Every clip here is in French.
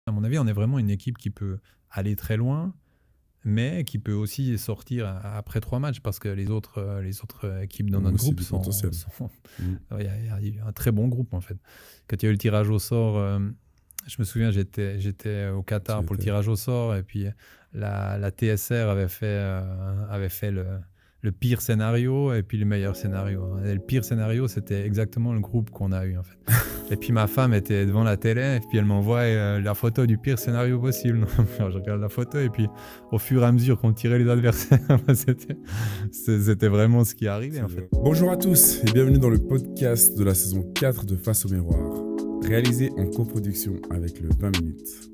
À mon avis, on est vraiment une équipe qui peut aller très loin, mais qui peut aussi sortir après 3 matchs parce que les autres équipes dans Ont notre aussi groupe du potentiel. Mm. il y a un très bon groupe en fait. Quand il y a eu le tirage au sort, je me souviens, j'étais au Qatar pour le tirage au sort et puis la TSR avait fait le pire scénario et puis le meilleur scénario, hein. Et le pire scénario, c'était exactement le groupe qu'on a eu en fait. Et puis ma femme était devant la télé et puis elle m'envoie la photo du pire scénario possible. Alors, je regarde la photo et puis au fur et à mesure qu'on tirait les adversaires, c'était vraiment ce qui arrivait en fait. Bonjour à tous et bienvenue dans le podcast de la saison 4 de Face au Miroir, réalisé en coproduction avec le 20 minutes.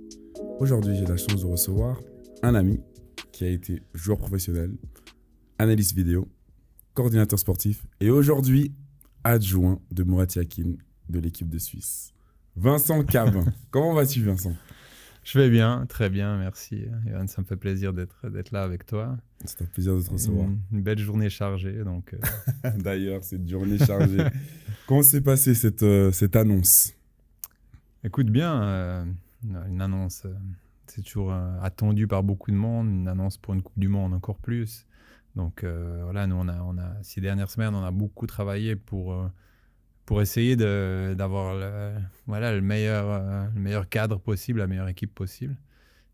Aujourd'hui, j'ai la chance de recevoir un ami qui a été joueur professionnel, analyste vidéo, coordinateur sportif et aujourd'hui adjoint de Murat Yakin de l'équipe de Suisse. Vincent Cavin. Comment vas-tu, Vincent ? Je vais bien, très bien, merci. Yohan, ça me fait plaisir d'être là avec toi. C'est un plaisir de te recevoir. Une belle journée chargée. Donc, D'ailleurs, cette journée chargée. Comment s'est passée cette annonce ? Écoute bien, une annonce, c'est toujours attendu par beaucoup de monde, une annonce pour une Coupe du Monde encore plus. Donc voilà, nous, ces dernières semaines, on a beaucoup travaillé pour essayer d'avoir le meilleur cadre possible, la meilleure équipe possible.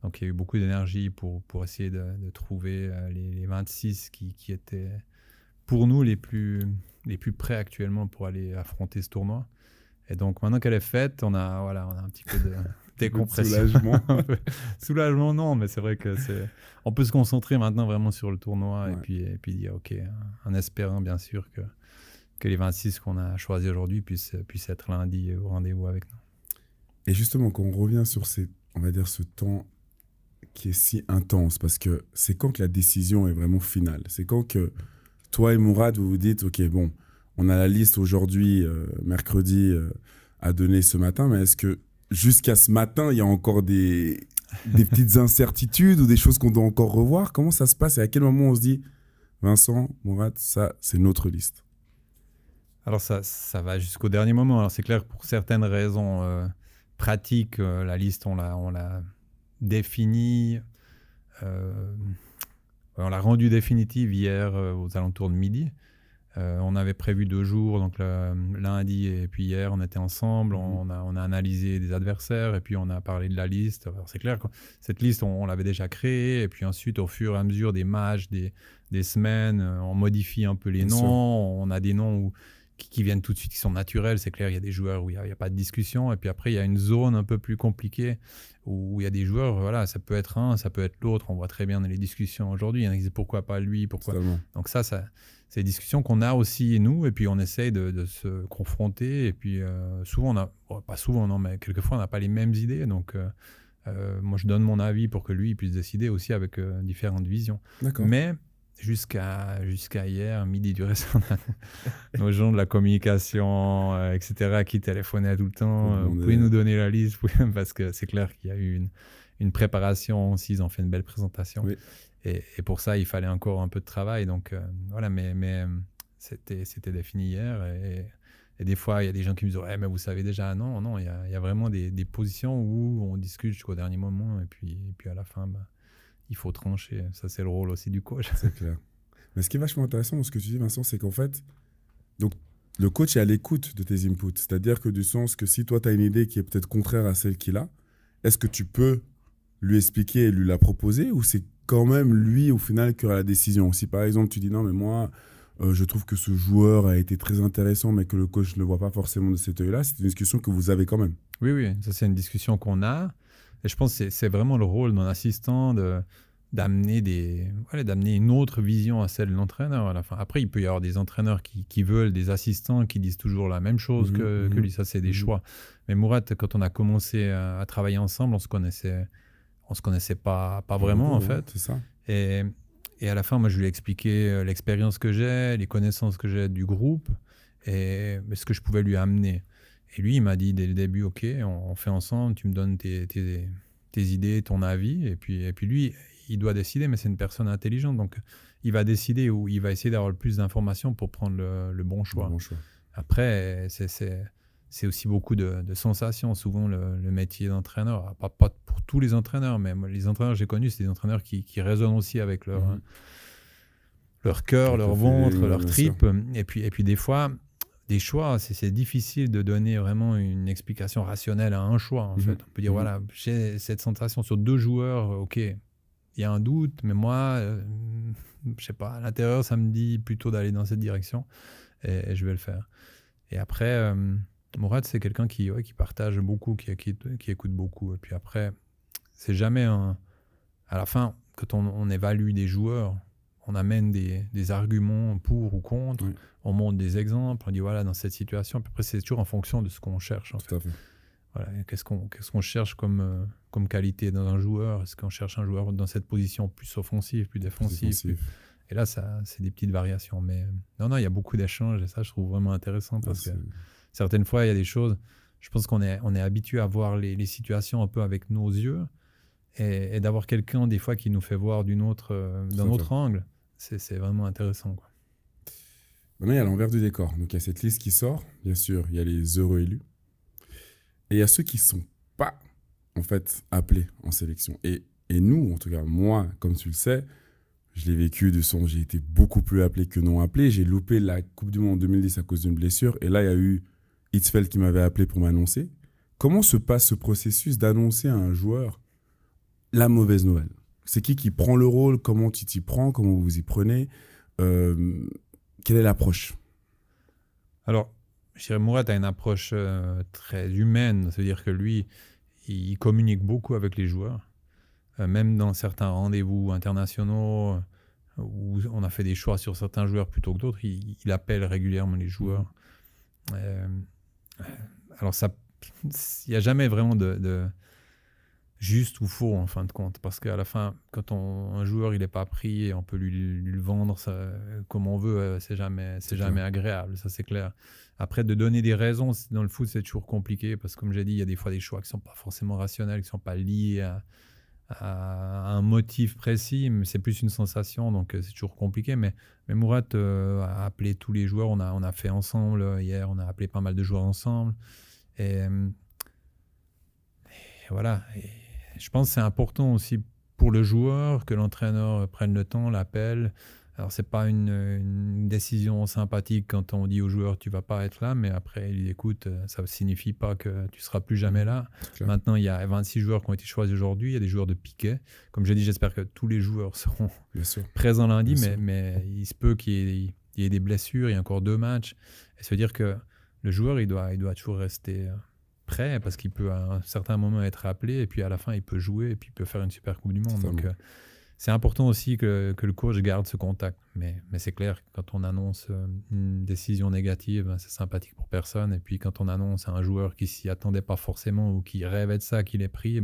Donc il y a eu beaucoup d'énergie pour essayer de trouver les 26 qui étaient pour nous les plus prêts actuellement pour aller affronter ce tournoi. Et donc maintenant qu'elle est faite, on a un petit peu de décompression. Soulagement. Soulagement, non, mais c'est vrai que on peut se concentrer maintenant vraiment sur le tournoi Ouais. et puis dire ok, en espérant bien sûr que les 26 qu'on a choisis aujourd'hui puissent être lundi au rendez-vous avec nous. Et justement, quand on revient sur on va dire ce temps qui est si intense, parce que c'est quand que la décision est vraiment finale. C'est quand que toi et Mourad, vous vous dites, ok, bon, on a la liste aujourd'hui, mercredi, à donner ce matin, mais est-ce que jusqu'à ce matin, il y a encore des petites incertitudes ou des choses qu'on doit encore revoir ? Comment ça se passe et à quel moment on se dit, Vincent, Mourad, ça, c'est notre liste ? Alors ça va jusqu'au dernier moment. Alors c'est clair, pour certaines raisons pratiques, la liste, on l'a définie, on l'a rendue définitive hier aux alentours de midi. On avait prévu 2 jours, donc lundi et puis hier, on était ensemble, on a analysé des adversaires et puis on a parlé de la liste. Alors c'est clair, cette liste, on l'avait déjà créée et puis ensuite, au fur et à mesure des matchs, des semaines, on modifie un peu les Bien noms. sûr. On a des noms qui viennent tout de suite, qui sont naturels. C'est clair, il y a des joueurs où il n'y a pas de discussion. Et puis après, il y a une zone un peu plus compliquée où il y a des joueurs, voilà, ça peut être un, ça peut être l'autre. On voit très bien dans les discussions aujourd'hui. Il y en a qui disent pourquoi pas lui, pourquoi. Totalement. Donc ça, c'est des discussions qu'on a aussi, nous. Et puis on essaye de se confronter. Et puis souvent, pas souvent, non, mais quelquefois, on n'a pas les mêmes idées. Donc moi, je donne mon avis pour que lui puisse décider aussi avec différentes visions. D'accord. Mais jusqu'à hier, midi du reste, on a nos gens de la communication, etc., qui téléphonaient tout le temps. Vous pouvez nous donner la liste parce que c'est clair qu'il y a eu une préparation aussi. Ils ont fait une belle présentation. Oui. Et pour ça, il fallait encore un peu de travail. Donc voilà, mais c'était défini hier. Et des fois, il y a des gens qui me disent ouais, mais vous savez déjà. Non, il y a vraiment des positions où on discute jusqu'au dernier moment. Et puis à la fin, il faut trancher. Ça, c'est le rôle aussi du coach. C'est clair. Mais ce qui est vachement intéressant dans ce que tu dis, Vincent, c'est qu'en fait, donc, le coach est à l'écoute de tes inputs. C'est-à-dire que du sens que si toi, tu as une idée qui est peut-être contraire à celle qu'il a, est-ce que tu peux lui expliquer et lui la proposer ou c'est quand même lui, au final, qui aura la décision ? Si par exemple, tu dis non, mais moi, je trouve que ce joueur a été très intéressant, mais que le coach ne le voit pas forcément de cet œil-là, c'est une discussion que vous avez quand même. Oui, ça, c'est une discussion qu'on a. Et je pense que c'est vraiment le rôle d'un assistant d'amener une autre vision à celle de l'entraîneur à la fin. Après, il peut y avoir des entraîneurs qui veulent des assistants qui disent toujours la même chose que lui. Ça, c'est des choix. Mais Mourad, quand on a commencé à travailler ensemble, on se connaissait pas vraiment, en fait. C'est ça. Et à la fin, moi, je lui ai expliqué l'expérience que j'ai, les connaissances que j'ai du groupe et ce que je pouvais lui amener. Et lui, il m'a dit dès le début, OK, on fait ensemble, tu me donnes tes idées, ton avis. Et puis lui, il doit décider, mais c'est une personne intelligente. Donc, il va décider ou il va essayer d'avoir le plus d'informations pour prendre le bon choix. Le bon choix. Après, c'est aussi beaucoup de sensations. Souvent, le métier d'entraîneur, pas pour tous les entraîneurs, mais moi, les entraîneurs que j'ai connus, c'est des entraîneurs qui résonnent aussi avec leur cœur, leur ventre, leur tripes. Et puis des fois, des choix, c'est difficile de donner vraiment une explication rationnelle à un choix. En fait. On peut dire, voilà, j'ai cette sensation sur 2 joueurs, ok, il y a un doute, mais moi, je sais pas, à l'intérieur, ça me dit plutôt d'aller dans cette direction et je vais le faire. Et après, Mourad, c'est quelqu'un qui partage beaucoup, qui écoute beaucoup. Et puis après, c'est jamais à la fin, quand on évalue des joueurs, on amène des arguments pour ou contre, on montre des exemples, on dit voilà, dans cette situation, puis après, c'est toujours en fonction de ce qu'on cherche. En fait. Tout à fait. Voilà, qu'est-ce qu'on cherche comme qualité dans un joueur? Est-ce qu'on cherche un joueur dans cette position plus offensive, plus défensive? Et là, c'est des petites variations. Mais non, il y a beaucoup d'échanges et ça, je trouve vraiment intéressant parce que certaines fois, il y a des choses, je pense qu'on est habitué à voir les situations un peu avec nos yeux et d'avoir quelqu'un, des fois, qui nous fait voir d'un autre angle, c'est vraiment intéressant, quoi. Maintenant, il y a l'envers du décor. Donc, il y a cette liste qui sort. Bien sûr, il y a les heureux élus. Et il y a ceux qui ne sont pas, en fait, appelés en sélection. Et nous, en tout cas, moi, comme tu le sais, je l'ai vécu j'ai été beaucoup plus appelé que non appelé. J'ai loupé la Coupe du Monde en 2010 à cause d'une blessure. Et là, il y a eu Hitzfeld qui m'avait appelé pour m'annoncer. Comment se passe ce processus d'annoncer à un joueur la mauvaise nouvelle? C'est qui prend le rôle? Comment tu t'y prends? Comment vous y prenez? Quelle est l'approche? Alors, je dirais Mourad a une approche très humaine. C'est-à-dire que lui, il communique beaucoup avec les joueurs. Même dans certains rendez-vous internationaux où on a fait des choix sur certains joueurs plutôt que d'autres, il appelle régulièrement les joueurs. Alors, il n'y a jamais vraiment de juste ou faux en fin de compte, parce qu'à la fin, quand un joueur il n'est pas pris et on peut lui le vendre comme on veut, c'est jamais agréable, ça c'est clair. Après, de donner des raisons dans le foot, c'est toujours compliqué, parce que comme j'ai dit, il y a des fois des choix qui ne sont pas forcément rationnels, qui ne sont pas liés à un motif précis, mais c'est plus une sensation, donc c'est toujours compliqué. Mais Mourad a appelé tous les joueurs, on a fait ensemble, hier on a appelé pas mal de joueurs ensemble, et voilà. Et je pense que c'est important aussi pour le joueur que l'entraîneur prenne le temps, l'appelle. Alors, ce n'est pas une décision sympathique quand on dit au joueur tu ne vas pas être là, mais après, il écoute, ça ne signifie pas que tu ne seras plus jamais là. Maintenant, il y a 26 joueurs qui ont été choisis aujourd'hui. Il y a des joueurs de piquet. Comme j'ai dit, j'espère que tous les joueurs seront présents lundi, mais il se peut qu'il y ait des blessures. Il y a encore 2 matchs. Et ça veut dire que le joueur, il doit toujours rester prêt, parce qu'il peut à un certain moment être appelé et puis à la fin il peut jouer et puis il peut faire une super Coupe du Monde. Donc c'est important aussi que le coach garde ce contact, mais c'est clair que quand on annonce une décision négative, c'est sympathique pour personne, et puis quand on annonce à un joueur qui s'y attendait pas forcément ou qui rêvait de ça, qu'il est pris,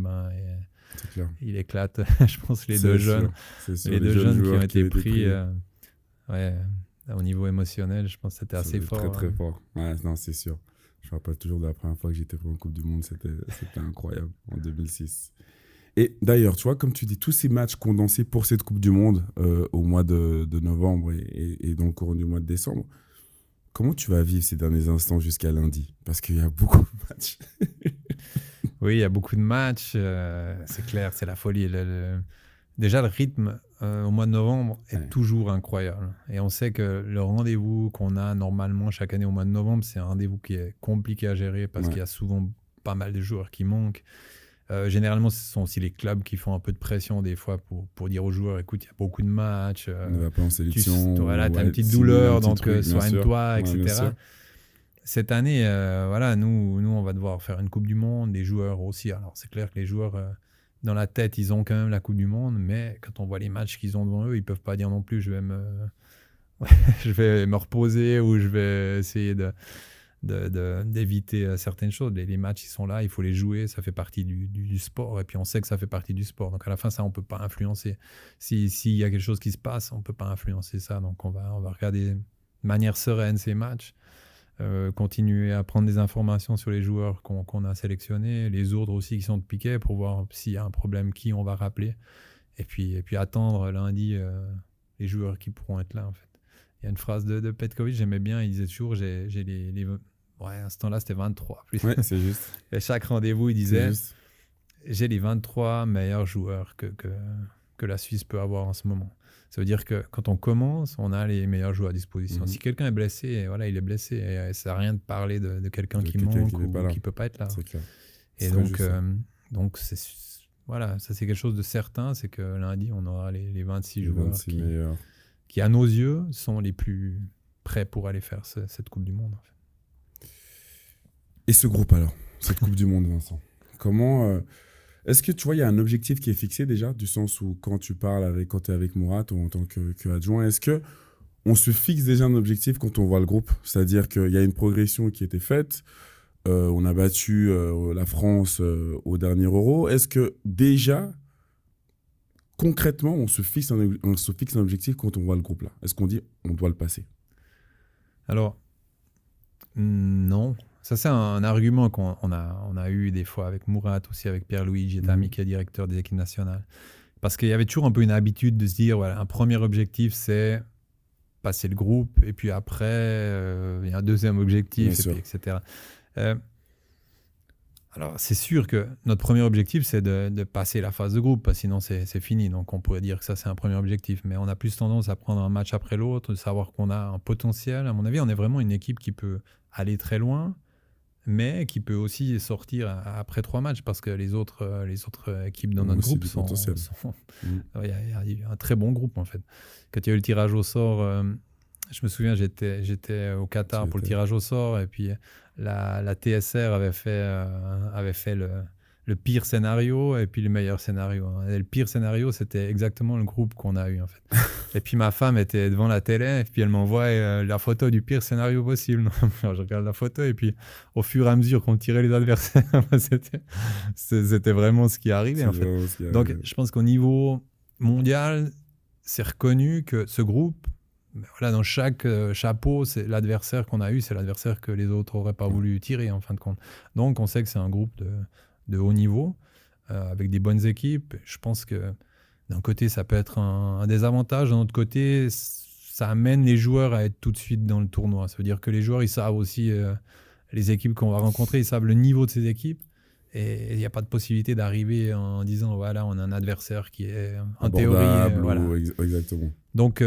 il éclate. Je pense les deux jeunes qui ont été pris au niveau émotionnel, je pense que c'était assez fort. Très fort. Ouais, non, c'est sûr. Je me rappelle toujours de la première fois que j'étais pour une Coupe du Monde, c'était incroyable, en 2006. Et d'ailleurs, tu vois, comme tu dis, tous ces matchs condensés pour cette Coupe du Monde au mois de novembre et dans le courant du mois de décembre, comment tu vas vivre ces derniers instants jusqu'à lundi? Parce qu'il y a beaucoup de matchs. Oui, il y a beaucoup de matchs, c'est clair, c'est la folie. Déjà, le rythme au mois de novembre est toujours incroyable. Et on sait que le rendez-vous qu'on a normalement chaque année au mois de novembre, c'est un rendez-vous qui est compliqué à gérer parce qu'il y a souvent pas mal de joueurs qui manquent. Généralement, ce sont aussi les clubs qui font un peu de pression des fois pour dire aux joueurs, écoute, il y a beaucoup de matchs. Ne va pas en sélection. Tu as une petite douleur, donc soigne-toi, etc. Cette année, nous, on va devoir faire une Coupe du Monde, des joueurs aussi. Alors, c'est clair que les joueurs... dans la tête, ils ont quand même la Coupe du Monde, mais quand on voit les matchs qu'ils ont devant eux, ils ne peuvent pas dire non plus je vais me reposer ou je vais essayer d'éviter certaines choses. Les matchs, ils sont là, il faut les jouer, ça fait partie du sport, et puis on sait que ça fait partie du sport. Donc à la fin, ça, on ne peut pas influencer. S'il y a quelque chose qui se passe, on ne peut pas influencer ça. Donc on va regarder de manière sereine ces matchs. Continuer à prendre des informations sur les joueurs qu'on a sélectionnés, les autres aussi qui sont de piquet pour voir s'il y a un problème, qui on va rappeler, et puis attendre lundi les joueurs qui pourront être là en fait. Il y a une phrase de Petkovic, j'aimais bien, il disait toujours à ce temps-là c'était 23 plus. Ouais, c'est juste. Et chaque rendez-vous il disait j'ai les 23 meilleurs joueurs que la Suisse peut avoir en ce moment. Ça veut dire que quand on commence, on a les meilleurs joueurs à disposition. Si quelqu'un est blessé, voilà, il est blessé. Et ça ne sert à rien de parler de quelqu'un qui manque ou qui ne peut pas être là. C'est clair. Et donc voilà, ça c'est quelque chose de certain, c'est que lundi, on aura les 26 joueurs 26 meilleurs. Qui, à nos yeux, sont les plus prêts pour aller faire cette Coupe du Monde. En fait. Et ce groupe alors, cette Coupe du Monde, Vincent, comment... Est-ce que tu vois, il y a un objectif qui est fixé déjà, du sens où quand tu parles quand tu es avec Mourad ou en tant qu'adjoint, est-ce qu'on se fixe déjà un objectif quand on voit le groupe? C'est-à-dire qu'il y a une progression qui a été faite, on a battu la France au dernier Euro. Est-ce que déjà, concrètement, on se fixe un objectif quand on voit le groupe là? Est-ce qu'on dit on doit le passer? Alors, non. Ça, c'est un argument qu'on a eu des fois avec Mourad, aussi avec Pierre-Louis Gétami, qui est directeur des équipes nationales. Parce qu'il y avait toujours un peu une habitude de se dire, voilà, un premier objectif, c'est passer le groupe, et puis après, il y a un deuxième objectif, etc. Alors, c'est sûr que notre premier objectif, c'est de passer la phase de groupe, parce que sinon, c'est fini. Donc, on pourrait dire que ça, c'est un premier objectif. Mais on a plus tendance à prendre un match après l'autre, de savoir qu'on a un potentiel. À mon avis, on est vraiment une équipe qui peut aller très loin, mais qui peut aussi sortir après 3 matchs, parce que les autres équipes dans notre groupe sont... Il y a un très bon groupe, en fait. Quand il y a eu le tirage au sort, je me souviens, j'étais au Qatar pour le tirage au sort, et puis la TSR avait fait le pire scénario et puis le meilleur scénario. Et le pire scénario, c'était exactement le groupe qu'on a eu, en fait. Et puis ma femme était devant la télé, et puis elle m'envoie la photo du pire scénario possible. Alors, je regarde la photo, et puis au fur et à mesure qu'on tirait les adversaires, c'était vraiment ce qui arrivait, en fait. Donc, je pense qu'au niveau mondial, c'est reconnu que ce groupe, voilà, dans chaque chapeau, c'est l'adversaire qu'on a eu, c'est l'adversaire que les autres n'auraient pas voulu tirer, en fin de compte. Donc, on sait que c'est un groupe de haut niveau, avec des bonnes équipes. Je pense que d'un côté, ça peut être un désavantage. D'un autre côté, ça amène les joueurs à être tout de suite dans le tournoi. Ça veut dire que les joueurs, ils savent aussi, les équipes qu'on va rencontrer, ils savent le niveau de ces équipes. Et il n'y a pas de possibilité d'arriver en disant, voilà, on a un adversaire qui est en théorie. Voilà. Exactement. Donc,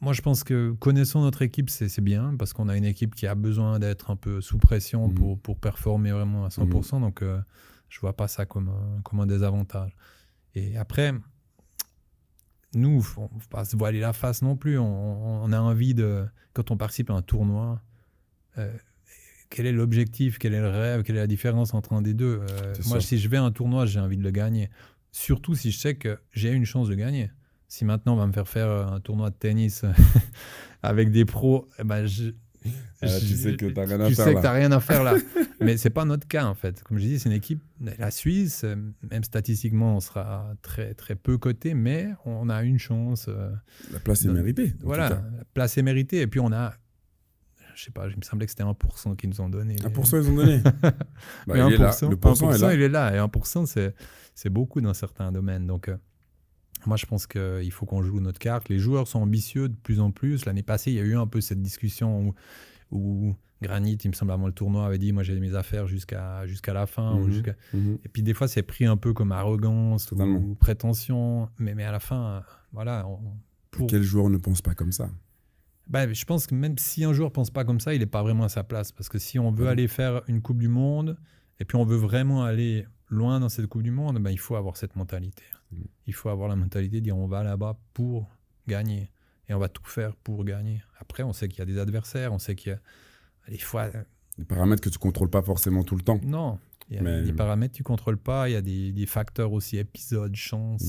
moi, je pense que connaissant notre équipe, c'est bien, parce qu'on a une équipe qui a besoin d'être un peu sous pression pour performer vraiment à 100%. Donc, je ne vois pas ça comme un désavantage. Et après, nous, on ne faut pas se voiler la face non plus. On a envie quand on participe à un tournoi, quel est l'objectif, quel est le rêve, quelle est la différence entre un des deux? Moi, si je vais à un tournoi, j'ai envie de le gagner. Surtout si je sais que j'ai une chance de gagner. Si maintenant on va me faire un tournoi de tennis avec des pros, tu sais que tu n'as rien à faire là. Mais ce n'est pas notre cas, en fait. Comme je dis, c'est une équipe, la Suisse, même statistiquement, on sera très, très peu coté, mais on a une chance. La place est méritée. Voilà, la place est méritée. Et puis on a, je ne sais pas, il me semblait que c'était 1% qu'ils nous ont donné. 1% ils ont donné. Mais 1%, le pourcent est là. Il est là. Et 1%, c'est beaucoup dans certains domaines. Donc, moi, je pense qu'il faut qu'on joue notre carte. Les joueurs sont ambitieux de plus en plus. L'année passée, il y a eu un peu cette discussion où Granit, il me semble, avant le tournoi, avait dit « Moi, j'ai mes affaires jusqu'à la fin. Et puis, des fois, c'est pris un peu comme arrogance ou prétention. Mais à la fin, voilà. Quel joueur ne pense pas comme ça? Je pense que même si un joueur ne pense pas comme ça, il n'est pas vraiment à sa place. Parce que si on veut aller faire une Coupe du Monde, et puis on veut vraiment aller loin dans cette Coupe du Monde, il faut avoir cette mentalité. Il faut avoir la mentalité de dire on va là-bas pour gagner. Et on va tout faire pour gagner. Après, on sait qu'il y a des adversaires, on sait qu'il y a des fois... Des paramètres que tu ne contrôles pas forcément tout le temps. Non, il y a des paramètres que tu ne contrôles pas. Il y a des facteurs aussi, épisodes, chance,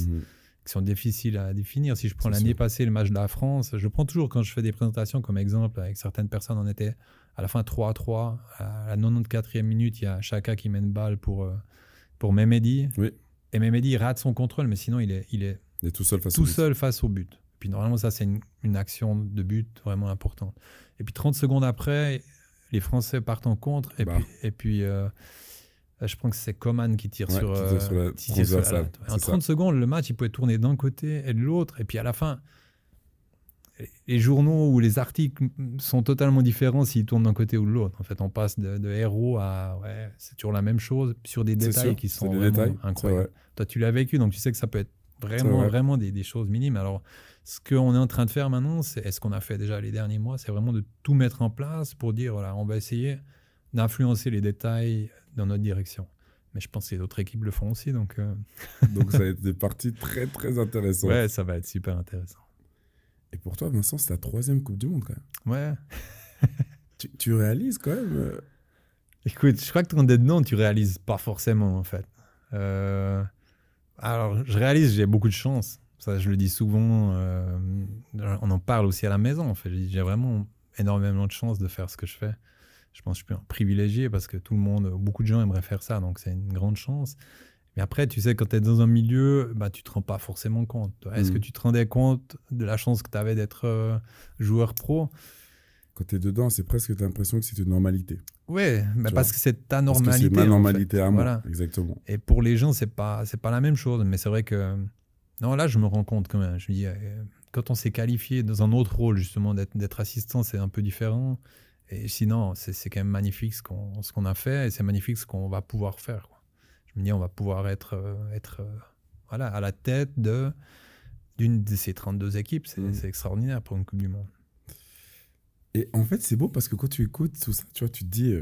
qui sont difficiles à définir. Si je prends l'année passée, le match de la France, je prends toujours quand je fais des présentations comme exemple, avec certaines personnes, on était à la fin 3-3. À la 94e minute, il y a Chaka qui met une balle pour Mehmedi. Oui. Et Mehmedi, il rate son contrôle, mais sinon, il est tout seul face au but. Puis normalement, ça, c'est une action de but vraiment importante. Et puis 30 secondes après, les Français partent en contre. Et puis je pense que c'est Coman qui tire sur la transversale. En 30 secondes, le match, il pouvait tourner d'un côté et de l'autre. Et puis à la fin, les journaux ou les articles sont totalement différents s'ils tournent d'un côté ou de l'autre. En fait, on passe de héros à ouais, c'est toujours la même chose sur des détails qui sont vraiment détails, incroyables. Toi, tu l'as vécu, donc tu sais que ça peut être vraiment des choses minimes. Alors, ce qu'on est en train de faire maintenant, c'est ce qu'on a fait déjà les derniers mois, c'est vraiment de tout mettre en place pour dire voilà, on va essayer d'influencer les détails dans notre direction. Mais je pense que les autres équipes le font aussi. Donc ça va être des parties très, très intéressantes. Ouais, ça va être super intéressant. Et pour toi, Vincent, c'est ta 3e Coupe du Monde quand même. Ouais. tu réalises quand même Écoute, je crois que quand t'es dedans, tu réalises pas forcément en fait. Alors, je réalise, j'ai beaucoup de chance. Ça, je le dis souvent. On en parle aussi à la maison. En fait, j'ai vraiment énormément de chance de faire ce que je fais. Je pense que je suis un privilégié parce que tout le monde, beaucoup de gens aimeraient faire ça, donc c'est une grande chance. Mais après, tu sais, quand tu es dans un milieu, bah, tu te rends pas forcément compte. Est-ce que tu te rendais compte de la chance que tu avais d'être joueur pro? Quand tu es dedans, c'est presque tu as l'impression que c'est une normalité. Oui, parce que c'est ta normalité. Parce que c'est ma normalité en fait. à moi, voilà. exactement. Et pour les gens, c'est pas la même chose. Mais c'est vrai que... Non, là, je me rends compte quand même. Je me dis, quand on s'est qualifié dans un autre rôle, justement, d'être assistant, c'est un peu différent. Et sinon, c'est quand même magnifique ce qu'on a fait et c'est magnifique ce qu'on va pouvoir faire, quoi. Je me dis, on va pouvoir être voilà, à la tête d'une de ces 32 équipes. C'est extraordinaire pour une Coupe du Monde. Et en fait, c'est beau parce que quand tu écoutes tout ça, tu vois, tu te dis,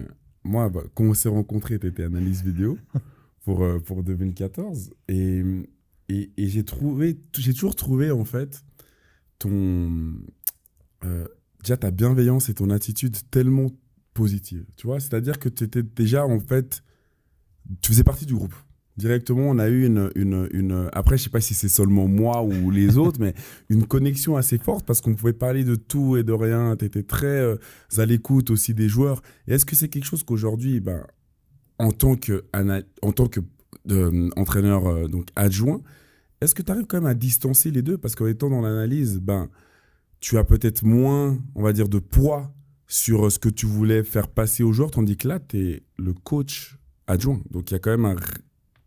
moi, quand on s'est rencontrés, tu étais analyste vidéo pour 2014 et j'ai toujours trouvé, en fait, déjà ta bienveillance et ton attitude tellement positive, tu vois, c'est-à-dire que tu étais déjà, en fait, tu faisais partie du groupe. Directement, on a eu après, je sais pas si c'est seulement moi ou les autres, mais une connexion assez forte parce qu'on pouvait parler de tout et de rien. Tu étais très à l'écoute aussi des joueurs. Et est-ce que c'est quelque chose qu'aujourd'hui, en tant que entraîneur donc adjoint, est-ce que tu arrives quand même à distancer les deux? Parce qu'en étant dans l'analyse, tu as peut-être moins, on va dire, de poids sur ce que tu voulais faire passer aux joueurs, tandis que là, tu es le coach adjoint. Donc, il y a quand même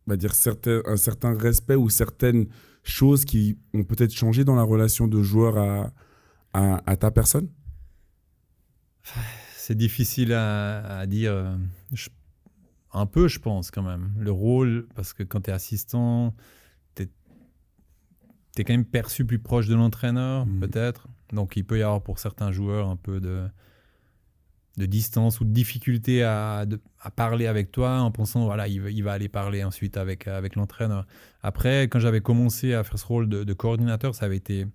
un certain respect ou certaines choses qui ont peut-être changé dans la relation de joueur à ta personne? C'est difficile à dire. Un peu, je pense, quand même. Le rôle, parce que quand tu es assistant, tu es quand même perçu plus proche de l'entraîneur, peut-être. Donc, il peut y avoir pour certains joueurs un peu de distance ou de difficulté à parler avec toi en pensant voilà il va aller parler ensuite avec l'entraîneur. Après, quand j'avais commencé à faire ce rôle de coordinateur, ça avait été...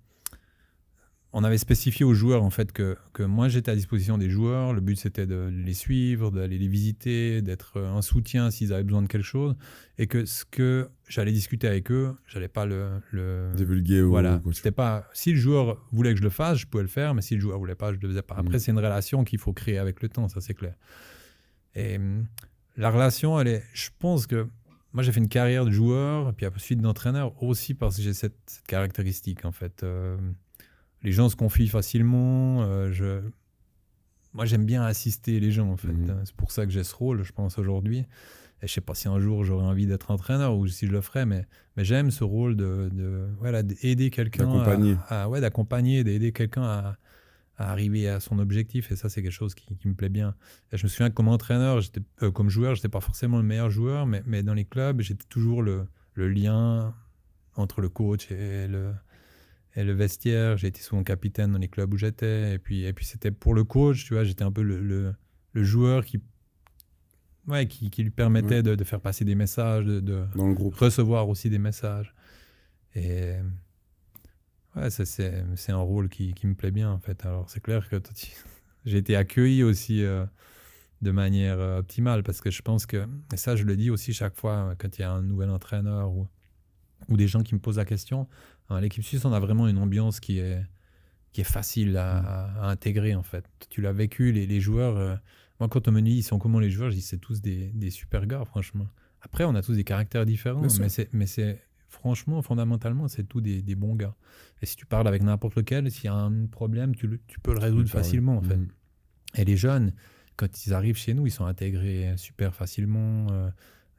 On avait spécifié aux joueurs en fait que moi j'étais à disposition des joueurs. Le but c'était de les suivre, d'aller les visiter, d'être un soutien s'ils avaient besoin de quelque chose, et que ce que j'allais discuter avec eux, j'allais pas le divulguer. Voilà, c'était pas... Si le joueur voulait que je le fasse, je pouvais le faire, mais si le joueur voulait pas, je le faisais pas. Après, c'est une relation qu'il faut créer avec le temps, ça c'est clair. Et la relation, elle est... Je pense que moi j'ai fait une carrière de joueur, puis ensuite d'entraîneur aussi parce que j'ai cette caractéristique en fait. Les gens se confient facilement. Moi, j'aime bien assister les gens, en fait. C'est pour ça que j'ai ce rôle, je pense, aujourd'hui. Et je ne sais pas si un jour j'aurais envie d'être entraîneur ou si je le ferais, mais j'aime ce rôle d'aider quelqu'un. D'accompagner, d'aider quelqu'un à arriver à son objectif. Et ça, c'est quelque chose qui me plaît bien. Et je me souviens que comme entraîneur, comme joueur, je n'étais pas forcément le meilleur joueur, mais dans les clubs, j'étais toujours le lien entre le coach et le vestiaire. J'ai été souvent capitaine dans les clubs où j'étais. Et puis c'était pour le coach, tu vois, j'étais un peu le joueur qui lui permettait de faire passer des messages, de dans le groupe. Recevoir aussi des messages. Et c'est un rôle qui me plaît bien, en fait. Alors, c'est clair que j'ai été accueilli aussi de manière optimale parce que je pense que, et ça, je le dis aussi chaque fois quand il y a un nouvel entraîneur ou des gens qui me posent la question. À l'équipe suisse, on a vraiment une ambiance qui est facile à intégrer, en fait. Tu l'as vécu, les joueurs... moi, quand on me dit ils sont comment les joueurs, je dis c'est tous des super gars, franchement. Après, on a tous des caractères différents, mais c'est franchement, fondamentalement, c'est tous des bons gars. Et si tu parles avec n'importe lequel, s'il y a un problème, tu peux le résoudre facilement, en fait. Et les jeunes, quand ils arrivent chez nous, ils sont intégrés super facilement.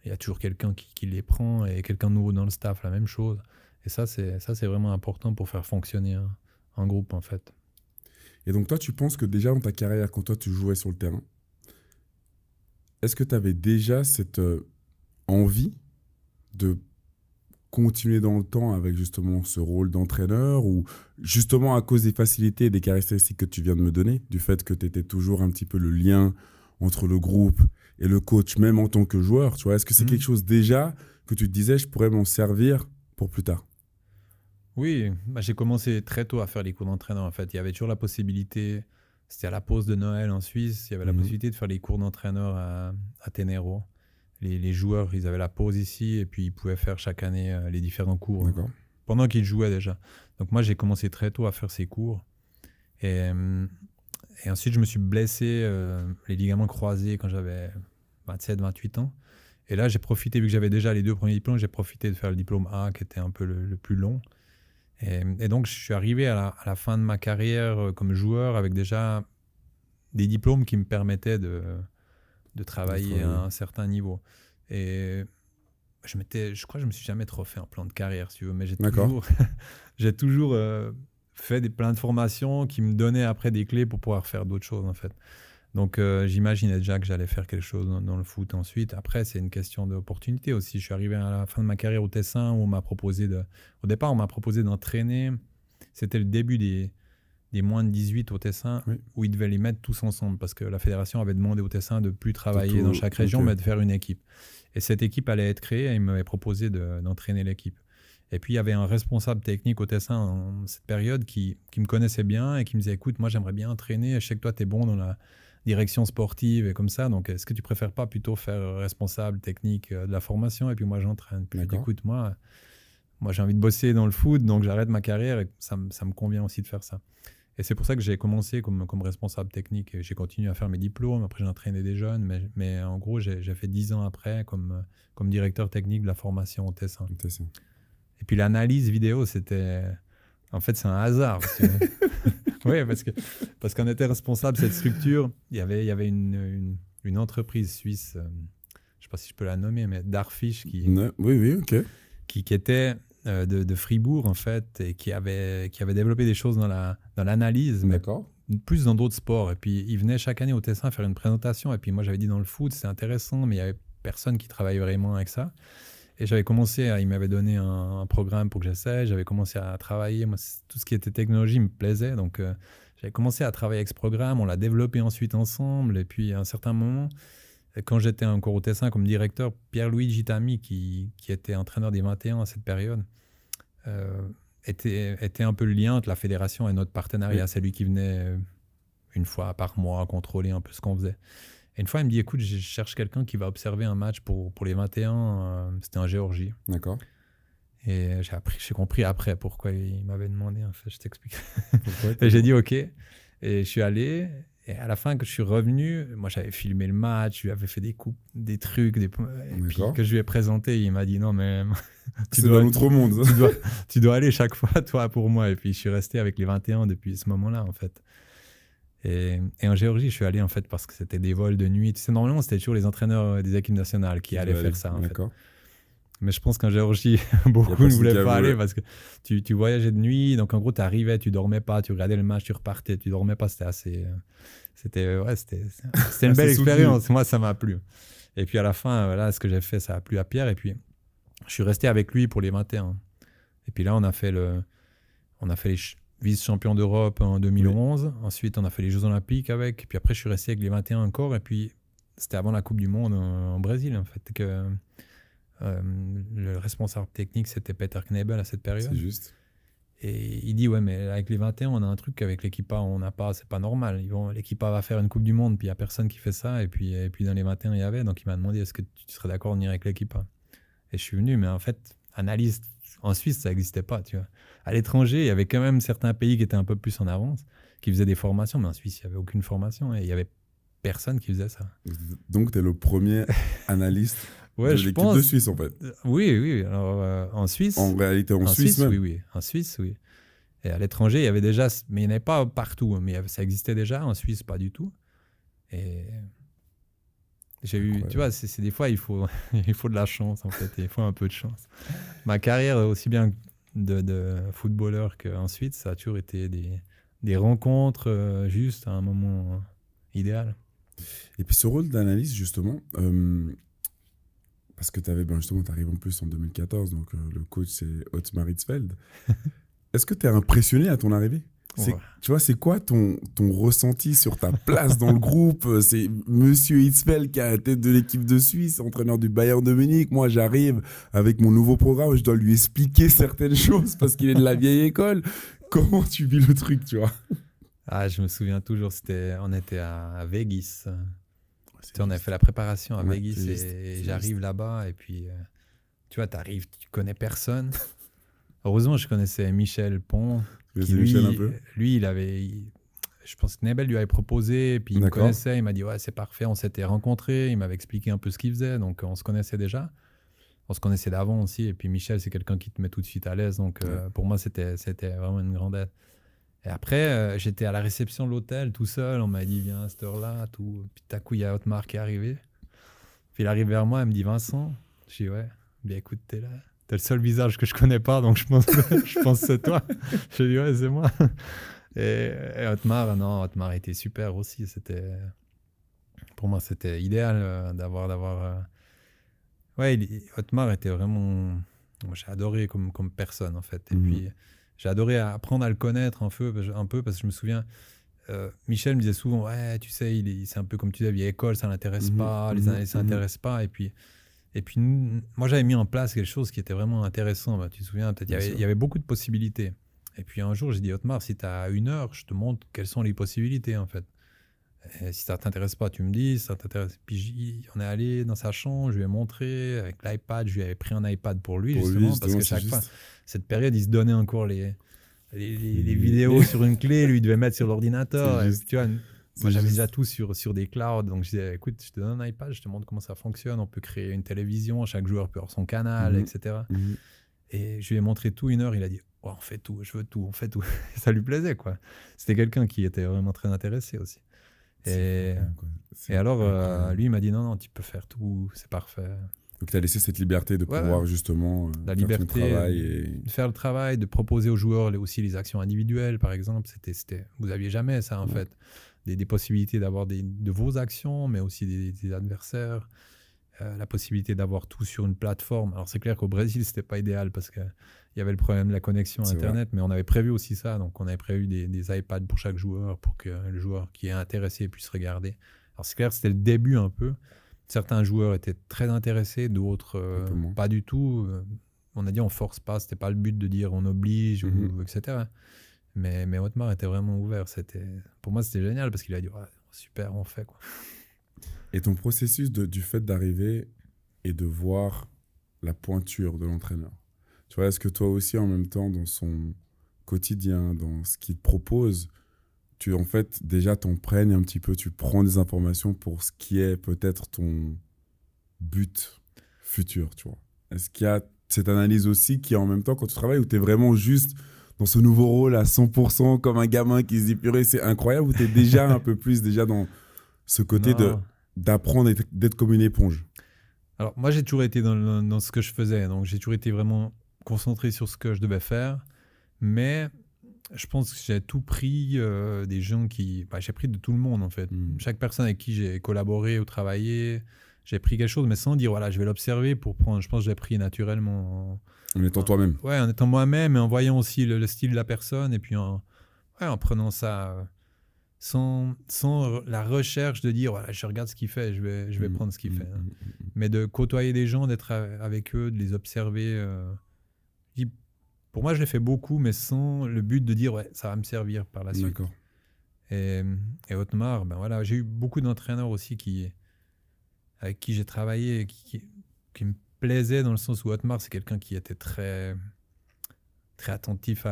Il y a toujours quelqu'un qui les prend et quelqu'un de nouveau dans le staff, la même chose. Et ça, c'est vraiment important pour faire fonctionner un groupe, en fait. Et donc, toi, tu penses que déjà dans ta carrière, quand toi, tu jouais sur le terrain, est-ce que tu avais déjà cette envie de continuer dans le temps avec justement ce rôle d'entraîneur ou justement à cause des facilités et des caractéristiques que tu viens de me donner, du fait que tu étais toujours un petit peu le lien entre le groupe et le coach, même en tant que joueur, tu vois, est-ce que c'est quelque chose déjà que tu te disais, je pourrais m'en servir pour plus tard? Oui, bah, j'ai commencé très tôt à faire les cours d'entraîneur. En fait, il y avait toujours la possibilité, c'était à la pause de Noël en Suisse, il y avait la possibilité de faire les cours d'entraîneur à Tenero. Les joueurs, ils avaient la pause ici et puis ils pouvaient faire chaque année les différents cours pendant qu'ils jouaient déjà. Donc moi, j'ai commencé très tôt à faire ces cours. Et ensuite, je me suis blessé les ligaments croisés quand j'avais 27, 28 ans. Et là, j'ai profité, vu que j'avais déjà les 2 premiers diplômes, j'ai profité de faire le diplôme A qui était un peu le plus long. Et donc, je suis arrivé à la fin de ma carrière comme joueur avec déjà des diplômes qui me permettaient de travailler à un certain niveau. Et je crois que je me suis jamais trop fait un plan de carrière, si tu veux, mais j'ai toujours fait plein de formations qui me donnaient après des clés pour pouvoir faire d'autres choses, en fait. Donc, j'imaginais déjà que j'allais faire quelque chose dans le foot ensuite. Après, c'est une question d'opportunité aussi. Je suis arrivé à la fin de ma carrière au Tessin où au départ, on m'a proposé d'entraîner. C'était le début des moins de 18 au Tessin, où ils devaient les mettre tous ensemble parce que la fédération avait demandé au Tessin de ne plus travailler dans chaque région, mais de faire une équipe. Et cette équipe allait être créée et ils m'avaient proposé d'entraîner l'équipe. Et puis, il y avait un responsable technique au Tessin en cette période qui me connaissait bien et qui me disait « Écoute, moi, j'aimerais bien entraîner. Je sais que toi, tu es bon dans la direction sportive et comme ça. Donc, est-ce que tu préfères pas plutôt faire responsable technique de la formation et puis moi, j'entraîne ?» Puis, écoute, moi, j'ai envie de bosser dans le foot, donc j'arrête ma carrière et ça me convient aussi de faire ça. Et c'est pour ça que j'ai commencé comme responsable technique. J'ai continué à faire mes diplômes. Après, j'ai entraîné des jeunes. Mais en gros, j'ai fait 10 ans après comme directeur technique de la formation au Tessin. Et puis l'analyse vidéo, en fait, c'est un hasard. Oui, parce qu'on était responsable de cette structure. Il y avait une entreprise suisse, je ne sais pas si je peux la nommer, mais Darfish qui était de Fribourg, en fait, et qui avait développé des choses dans l'analyse, mais plus dans d'autres sports. Et puis, ils venaient chaque année au Tessin faire une présentation. Et puis, moi, j'avais dit dans le foot, c'est intéressant, mais il n'y avait personne qui travaillait vraiment avec ça. Et j'avais commencé, il m'avait donné un programme pour que j'essaie. J'avais commencé à travailler. Moi, tout ce qui était technologie me plaisait. Donc, j'avais commencé à travailler avec ce programme. On l'a développé ensuite ensemble. Et puis, à un certain moment, quand j'étais encore au Tessin comme directeur, Pierre-Louis Gitami, qui était entraîneur des 21 à cette période, était un peu le lien entre la fédération et notre partenariat. C'est lui qui venait une fois par mois contrôler un peu ce qu'on faisait. Et une fois, il me dit, écoute, je cherche quelqu'un qui va observer un match pour les 21. C'était en Géorgie. D'accord. Et j'ai compris après pourquoi il m'avait demandé. En fait, je t'explique. Et j'ai dit OK. Et je suis allé. Et à la fin, que je suis revenu, moi, j'avais filmé le match. Je lui avais fait des trucs. Et puis que je lui ai présenté, il m'a dit non, mais c'est dans l'autre monde. tu dois aller chaque fois, toi, pour moi. Et puis, je suis resté avec les 21 depuis ce moment-là, en fait. Et en Géorgie, je suis allé en fait parce que c'était des vols de nuit. Tu sais, normalement, c'était toujours les entraîneurs des équipes nationales qui allaient faire ça. En fait. Mais je pense qu'en Géorgie, beaucoup ne voulaient pas aller parce que tu voyageais de nuit. Donc en gros, tu arrivais, tu dormais pas, tu regardais le match, tu repartais, tu dormais pas. C'était assez. C'était une belle expérience. Moi, ça m'a plu. Et puis à la fin, voilà, ce que j'ai fait, ça a plu à Pierre. Et puis je suis resté avec lui pour les 21. Et puis là, on a fait les vice-champion d'Europe en 2011. Oui. Ensuite, on a fait les Jeux Olympiques avec. Puis après, je suis resté avec les 21 encore. Et puis, c'était avant la Coupe du Monde en Brésil, en fait, que le responsable technique, c'était Peter Knebel à cette période. C'est juste. Et il dit, ouais, mais avec les 21, on a un truc qu'avec l'équipe A, on n'a pas. C'est pas normal. L'équipe A va faire une Coupe du Monde, puis il n'y a personne qui fait ça. Et puis dans les 21, il y avait. Donc, il m'a demandé, est-ce que tu serais d'accord de venir avec l'équipe A? Et je suis venu, mais en fait, analyse... En Suisse, ça n'existait pas, tu vois. À l'étranger, il y avait quand même certains pays qui étaient un peu plus en avance, qui faisaient des formations, mais en Suisse, il n'y avait aucune formation et il n'y avait personne qui faisait ça. Donc, tu es le premier analyste de l'équipe de Suisse, en fait. Oui. Alors, en Suisse... En réalité, en Suisse même. Oui. En Suisse, oui. Et à l'étranger, il y avait déjà... Mais il n'y en avait pas partout, mais ça existait déjà. En Suisse, pas du tout. Et... J'ai eu, tu vois, c'est des fois, il faut de la chance, en fait. Il faut un peu de chance. Ma carrière, aussi bien de footballeur qu'ensuite, ça a toujours été des rencontres juste à un moment idéal. Et puis ce rôle d'analyse, justement, parce que tu arrives en plus en 2014, donc le coach c'est Otmar Hitzfeld. Est-ce que tu es impressionné à ton arrivée? Ouais. Tu vois, c'est quoi ton ressenti sur ta place dans le groupe? C'est Monsieur Hitzfeld qui est à la tête de l'équipe de Suisse, entraîneur du Bayern de Munich. Moi, j'arrive avec mon nouveau programme, je dois lui expliquer certaines choses parce qu'il est de la vieille école. Comment tu vis le truc, tu vois? Ah, je me souviens toujours, on était à Vegas. On avait fait la préparation à Vegas et j'arrive là-bas et puis tu vois, t'arrives, tu connais personne. Heureusement, je connaissais Michel Pont. Michel un peu. Lui, je pense que Nebel lui avait proposé, et puis il me connaissait, il m'a dit ouais, c'est parfait, on s'était rencontrés, il m'avait expliqué un peu ce qu'il faisait, donc on se connaissait déjà. On se connaissait d'avant aussi, et puis Michel, c'est quelqu'un qui te met tout de suite à l'aise, donc pour moi, c'était vraiment une grande aide. Et après, j'étais à la réception de l'hôtel tout seul, on m'a dit viens à cette heure-là, tout. Puis tout à coup, il y a Otmar qui est arrivé. Puis il arrive vers moi, il me dit Vincent. Je dis ouais, bien écoute, t'es là. T'es le seul visage que je connais pas, donc je pense que c'est toi. Je dis ouais, c'est moi. Et Otmar était super aussi. Pour moi, c'était idéal d'avoir. Ouais, Otmar était vraiment. J'ai adoré comme personne en fait. Et puis j'ai adoré apprendre à le connaître un peu parce que je me souviens. Michel me disait souvent ouais, tu sais, c'est un peu comme tu disais, vieille école, ça l'intéresse pas, les analyses, ça l'intéresse pas. Et puis, moi, j'avais mis en place quelque chose qui était vraiment intéressant. Bah, tu te souviens, peut-être, il y avait beaucoup de possibilités. Et puis, un jour, j'ai dit, Otmar, si tu as 1 heure, je te montre quelles sont les possibilités, en fait. Et si ça ne t'intéresse pas, tu me dis. Si ça t'intéresse. Puis, on est allé dans sa chambre, je lui ai montré avec l'iPad. Je lui avais pris un iPad pour lui, justement, parce que chaque fois, cette période, il se donnait encore les vidéos sur une clé. Lui, il devait mettre sur l'ordinateur. Tu vois, moi, j'avais déjà tout sur des clouds, donc je disais, écoute, je te donne un iPad, je te montre comment ça fonctionne, on peut créer une télévision, chaque joueur peut avoir son canal, etc. Et je lui ai montré tout 1 heure, il a dit, oh, on fait tout, je veux tout, on fait tout. Ça lui plaisait, quoi. C'était quelqu'un qui était vraiment très intéressé aussi. Et alors, lui, il m'a dit, non, tu peux faire tout, c'est parfait. Donc, tu as laissé cette liberté de pouvoir justement la liberté de faire le travail, de proposer aux joueurs aussi les actions individuelles, par exemple. Vous n'aviez jamais ça, en fait. Des possibilités d'avoir de vos actions, mais aussi des adversaires. La possibilité d'avoir tout sur une plateforme. Alors, c'est clair qu'au Brésil, ce n'était pas idéal parce qu'il y avait le problème de la connexion Internet, mais on avait prévu aussi ça. Donc, on avait prévu des iPads pour chaque joueur pour que le joueur qui est intéressé puisse regarder. Alors, c'est clair que c'était le début un peu. Certains joueurs étaient très intéressés, d'autres pas du tout. On a dit on force pas, c'était pas le but de dire on oblige, etc. Mais Otmar était vraiment ouvert. Pour moi, c'était génial parce qu'il a dit ouais, super, on fait quoi. Et ton processus du fait d'arriver et de voir la pointure de l'entraîneur, tu vois, est-ce que toi aussi, en même temps, dans son quotidien, dans ce qu'il te propose, tu en fait déjà t'imprègnes un petit peu, tu prends des informations pour ce qui est peut-être ton but futur, tu vois. Est-ce qu'il y a cette analyse aussi qui est en même temps quand tu travailles, où tu es vraiment juste dans ce nouveau rôle à 100% comme un gamin qui se dit purée c'est incroyable, ou tu es déjà un peu plus déjà dans ce côté d'apprendre d'être comme une éponge? Alors moi j'ai toujours été dans ce que je faisais, donc j'ai toujours été vraiment concentré sur ce que je devais faire, mais je pense que j'ai tout pris des gens j'ai pris de tout le monde en fait. Chaque personne avec qui j'ai collaboré ou travaillé, j'ai pris quelque chose, mais sans dire voilà, je vais l'observer pour prendre. Je pense que j'ai pris naturellement. En étant toi-même. Ouais, en étant moi-même et en voyant aussi le style de la personne et puis en prenant ça sans la recherche de dire voilà, je regarde ce qu'il fait, je vais prendre ce qu'il fait. Hein. Mais de côtoyer des gens, d'être avec eux, de les observer. Pour moi, je l'ai fait beaucoup, mais sans le but de dire ouais, ça va me servir par la suite. D'accord. Et Otmar, ben voilà, j'ai eu beaucoup d'entraîneurs aussi avec qui j'ai travaillé, qui me plaisaient dans le sens où Otmar, c'est quelqu'un qui était très, très attentif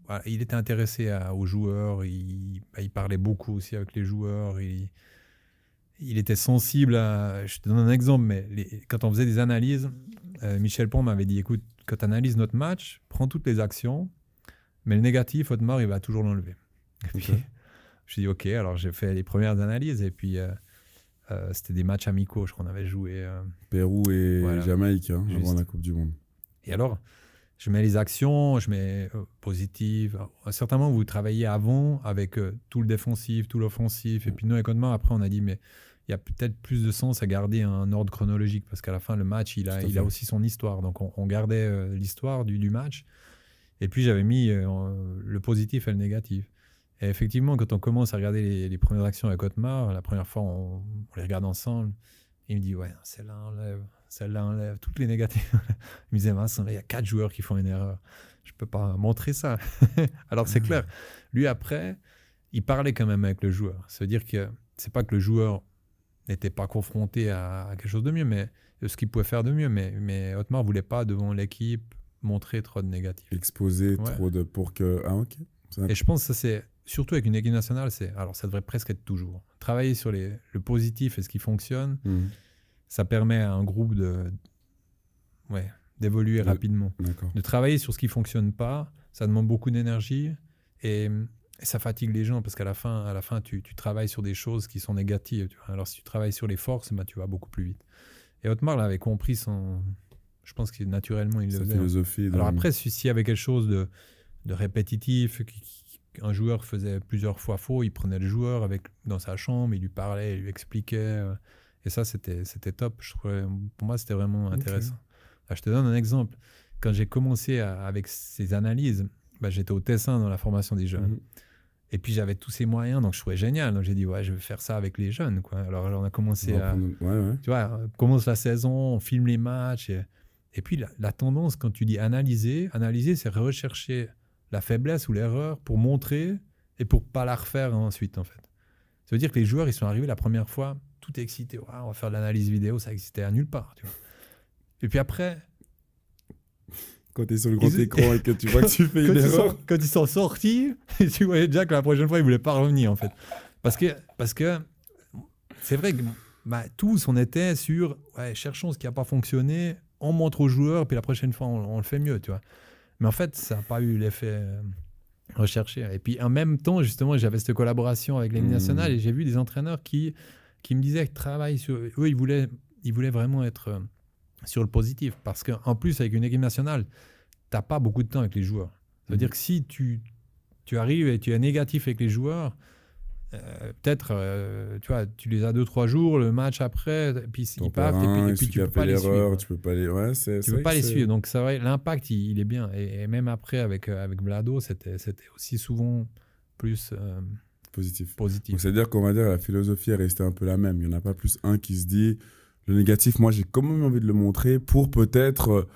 voilà, il était intéressé aux joueurs, il parlait beaucoup aussi avec les joueurs, il était sensible je te donne un exemple, mais quand on faisait des analyses, Michel Pont m'avait dit, écoute, quand tu analyses notre match, prends toutes les actions, mais le négatif, Otmar, il va toujours l'enlever. Et puis, je dis, OK, alors j'ai fait les premières analyses, et puis c'était des matchs amicaux, je crois qu'on avait joué. Pérou et Jamaïque, avant la Coupe du Monde. Et alors, je mets les actions, je mets positive. À un certain moment, vous travaillez avant avec tout le défensif, tout l'offensif. Et puis nous, avec Otmar, après, on a dit, mais il y a peut-être plus de sens à garder un ordre chronologique parce qu'à la fin, le match, il a aussi son histoire. Donc, on gardait l'histoire du match. Et puis, j'avais mis le positif et le négatif. Et effectivement, quand on commence à regarder les premières actions avec Otmar, la première fois, on les regarde ensemble. Il me dit, ouais, celle-là enlève, toutes les négatives. Il me disait, Vincent, il y a 4 joueurs qui font une erreur. Je ne peux pas montrer ça. Alors, c'est clair. Lui, après, il parlait quand même avec le joueur. Ça veut dire que ce n'est pas que le joueur n'était pas confronté à quelque chose de mieux, mais ce qu'il pouvait faire de mieux. Mais Otmar ne voulait pas, devant l'équipe, montrer trop de négatifs. Exposer trop de... pour que... Ah, ok. Et je pense que ça, c'est... Surtout avec une équipe nationale, alors ça devrait presque être toujours. Travailler sur le positif et ce qui fonctionne, ça permet à un groupe d'évoluer rapidement. De travailler sur ce qui ne fonctionne pas, ça demande beaucoup d'énergie et ça fatigue les gens parce qu'à la fin tu travailles sur des choses qui sont négatives. Tu vois. Alors si tu travailles sur les forces, tu vas beaucoup plus vite. Et Otmar l'avait compris je pense que naturellement il le faisait. Philosophie. Alors après, s'il y avait quelque chose de répétitif, un joueur faisait plusieurs fois faux, il prenait le joueur dans sa chambre, il lui parlait, il lui expliquait. Et ça, c'était top. Pour moi, c'était vraiment intéressant. Alors, je te donne un exemple. Quand j'ai commencé avec ces analyses, j'étais au Tessin dans la formation des jeunes. Et puis, j'avais tous ces moyens, donc je trouvais génial. Donc, j'ai dit, je vais faire ça avec les jeunes. Quoi. Alors, on a commencé tu vois, on commence la saison, on filme les matchs. Et puis, la tendance, quand tu dis analyser, c'est rechercher la faiblesse ou l'erreur pour montrer et pour pas la refaire ensuite, en fait. Ça veut dire que les joueurs, ils sont arrivés la première fois, tout excités. On va faire de l'analyse vidéo, ça existait à nulle part. Tu vois. Et puis après... Quand tu es sur le grand écran et que tu vois que tu fais une erreur... Quand ils sont sortis, tu voyais déjà que la prochaine fois, ils ne voulaient pas revenir, en fait. Parce que c'est vrai que tous, on était sur... cherchons ce qui n'a pas fonctionné, on montre aux joueurs, puis la prochaine fois, on le fait mieux, tu vois. Mais en fait, ça n'a pas eu l'effet recherché. Et puis, en même temps, justement, j'avais cette collaboration avec l'équipe nationale et j'ai vu des entraîneurs qui me disaient qu'ils travaillent sur... Eux, ils voulaient vraiment être sur le positif. Parce qu'en plus, avec une équipe nationale, tu n'as pas beaucoup de temps avec les joueurs. Ça veut dire que si tu arrives et tu es négatif avec les joueurs, peut-être, tu vois, tu les as 2-3 jours, le match après, et puis ils partent, et puis tu peux pas les suivre. Tu peux pas les, peux pas les suivre. Donc, c'est vrai, l'impact, il est bien. Et même après, avec Vlado, c'était aussi souvent plus positif. Donc, c'est-à-dire qu'on va dire la philosophie est restée un peu la même. Il n'y en a pas plus un qui se dit, le négatif, moi, j'ai quand même envie de le montrer pour peut-être...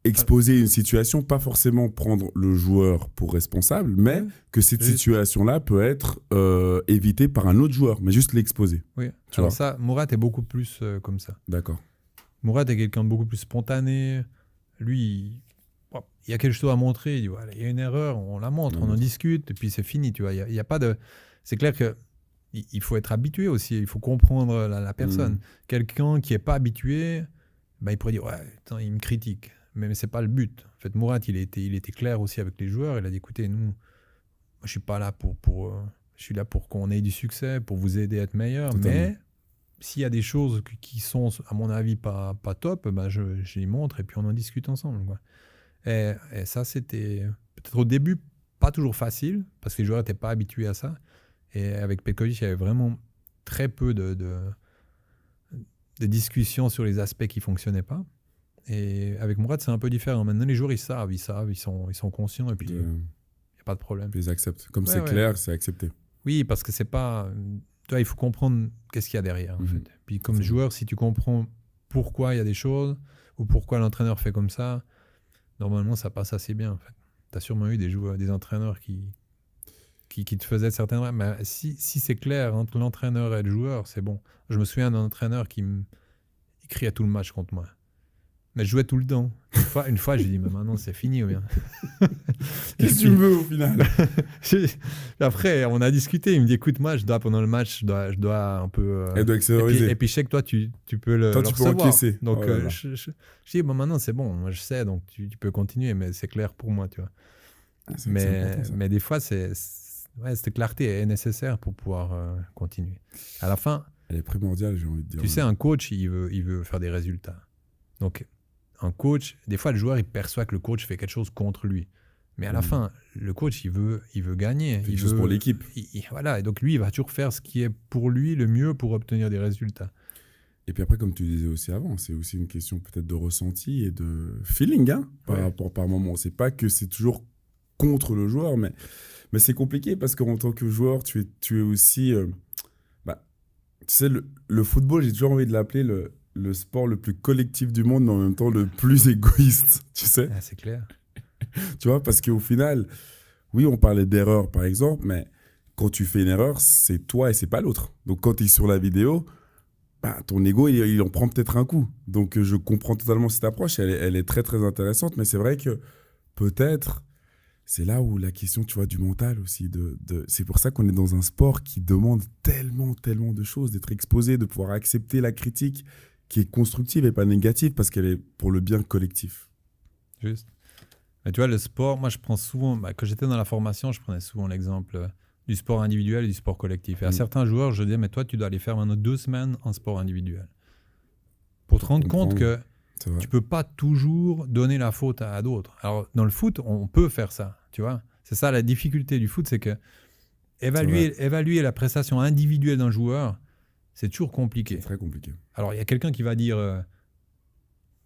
exposer une situation, pas forcément prendre le joueur pour responsable, mais que cette situation-là peut être évitée par un autre joueur, mais juste l'exposer. Oui, alors ça, Mourad est beaucoup plus comme ça. D'accord. Mourad est quelqu'un de beaucoup plus spontané. Lui, il y a quelque chose à montrer, il dit, voilà, il y a une erreur, on la montre, on en discute, et puis c'est fini. Tu vois, il y a pas de... C'est clair qu'il faut être habitué aussi, il faut comprendre la personne. Quelqu'un qui n'est pas habitué, il pourrait dire, attends, il me critique. Mais ce n'est pas le but. En fait, Mourad, il était clair aussi avec les joueurs. Il a dit, écoutez, moi, je ne suis pas là je suis là pour qu'on ait du succès, pour vous aider à être meilleur. Totalement. Mais s'il y a des choses qui sont, à mon avis, pas top, je les montre et puis on en discute ensemble. Quoi. Et ça, c'était peut-être au début pas toujours facile parce que les joueurs n'étaient pas habitués à ça. Et avec Petkovic, il y avait vraiment très peu de discussions sur les aspects qui ne fonctionnaient pas. Et avec Mourad, c'est un peu différent. Maintenant, les joueurs, ils savent, ils sont conscients et puis il n'y a pas de problème. Ils acceptent. Comme c'est clair, c'est accepté. Oui, parce que c'est pas... Tu vois, il faut comprendre qu'est-ce qu'il y a derrière, en fait. Puis comme joueur, si tu comprends pourquoi il y a des choses ou pourquoi l'entraîneur fait comme ça, normalement, ça passe assez bien, en fait. Tu as sûrement eu des entraîneurs qui te faisaient certaines... Mais si c'est clair entre l'entraîneur et le joueur, c'est bon. Je me souviens d'un entraîneur qui criait tout le match contre moi. Mais je jouais tout le temps. Une fois je lui ai dit, mais maintenant c'est fini ou bien. Qu'est-ce que tu veux au final? Après, on a discuté. Il me dit, écoute, moi, pendant le match, je dois un peu. Elle doit accélériser. Et puis je sais que toi, tu peux le toi, tu peux recevoir. Encaisser. Donc, je dis, maintenant c'est bon. Moi, je sais, donc tu peux continuer, mais c'est clair pour moi, tu vois. Mais des fois, cette clarté est nécessaire pour pouvoir continuer. À la fin. Elle est primordiale, j'ai envie de dire. Tu sais, un coach, il veut faire des résultats. Donc, un coach, des fois, le joueur, il perçoit que le coach fait quelque chose contre lui. Mais à la fin, le coach, il veut gagner. Il fait quelque chose pour l'équipe. Voilà, et donc lui, il va toujours faire ce qui est pour lui le mieux pour obtenir des résultats. Et puis après, comme tu disais aussi avant, c'est aussi une question peut-être de ressenti et de feeling, hein, par moment. C'est pas que c'est toujours contre le joueur, mais c'est compliqué parce qu'en tant que joueur, tu es aussi... tu sais, le football, j'ai toujours envie de l'appeler le sport le plus collectif du monde, mais en même temps le plus égoïste, tu sais. Ah, c'est clair. Tu vois, parce qu'au final, oui, on parlait d'erreur, par exemple, mais quand tu fais une erreur, c'est toi et c'est pas l'autre. Donc, quand tu es sur la vidéo, ton ego, il en prend peut-être un coup. Donc, je comprends totalement cette approche. Elle est très, très intéressante, mais c'est vrai que peut-être, c'est là où la question, tu vois, du mental aussi. C'est pour ça qu'on est dans un sport qui demande tellement, tellement de choses, d'être exposé, de pouvoir accepter la critique qui est constructive et pas négative parce qu'elle est pour le bien collectif. Juste. Mais tu vois, le sport, moi, je prends souvent, quand j'étais dans la formation, je prenais souvent l'exemple du sport individuel et du sport collectif. Et à certains joueurs, je disais, mais toi, tu dois aller faire maintenant 2 semaines en sport individuel. Pour te rendre compte que tu ne peux pas toujours donner la faute à d'autres. Alors, dans le foot, on peut faire ça, tu vois. C'est ça la difficulté du foot, c'est que évaluer la prestation individuelle d'un joueur, c'est toujours compliqué. C'est très compliqué. Alors, il y a quelqu'un qui va dire...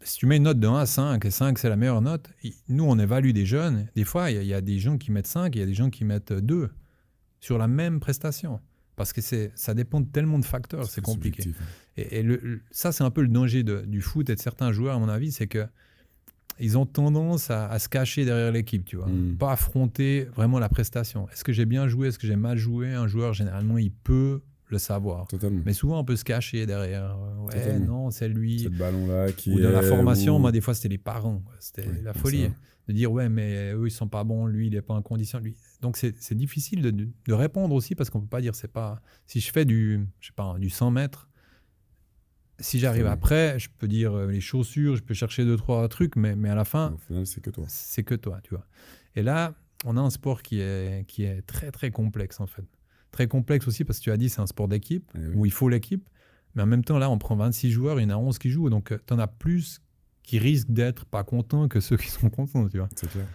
si tu mets une note de 1 à 5, et 5 c'est la meilleure note, nous on évalue des jeunes, des fois il y a des gens qui mettent 5, il y a des gens qui mettent 2 sur la même prestation. Parce que ça dépend de tellement de facteurs, c'est compliqué. Subjectif. Et ça c'est un peu le danger du foot et de certains joueurs à mon avis, c'est qu'ils ont tendance à se cacher derrière l'équipe, tu vois. Pas affronter vraiment la prestation. Est-ce que j'ai bien joué, est-ce que j'ai mal joué? Un joueur généralement il peut le savoir. Totalement. Mais souvent, on peut se cacher derrière. Ouais, Totalement. non, c'est lui. C'est le ballon-là qui Ou dans la formation, où... moi, des fois, c'était les parents. C'était la folie. De dire, ouais, mais eux, ils sont pas bons, lui, il n'est pas en condition. Lui. Donc, c'est difficile de répondre aussi parce qu'on peut pas dire, c'est pas... Si je fais du 100 mètres, si j'arrive après, je peux dire les chaussures, je peux chercher 2-3 trucs, mais à la fin... Au final, c'est que toi. C'est que toi, tu vois. Et là, on a un sport qui est très, très complexe, en fait. Très complexe aussi parce que tu as dit c'est un sport d'équipe où il faut l'équipe. Mais en même temps, là, on prend 26 joueurs, il y en a 11 qui jouent. Donc, tu en as plus qui risquent d'être pas contents que ceux qui sont contents, tu vois. C'est clair.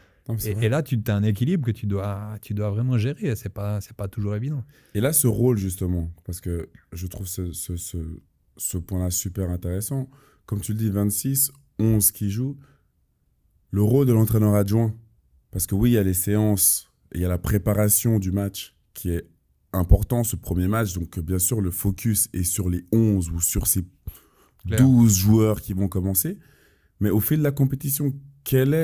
Et là, tu as un équilibre que tu dois vraiment gérer. C'est pas toujours évident. Et là, ce rôle, justement, parce que je trouve ce point-là super intéressant. Comme tu le dis, 26, 11 qui jouent. Le rôle de l'entraîneur adjoint. Parce que oui, il y a les séances, il y a la préparation du match qui est important, ce premier match. Donc, bien sûr, le focus est sur les 11 ou sur ces 12 joueurs qui vont commencer. Mais au fil de la compétition,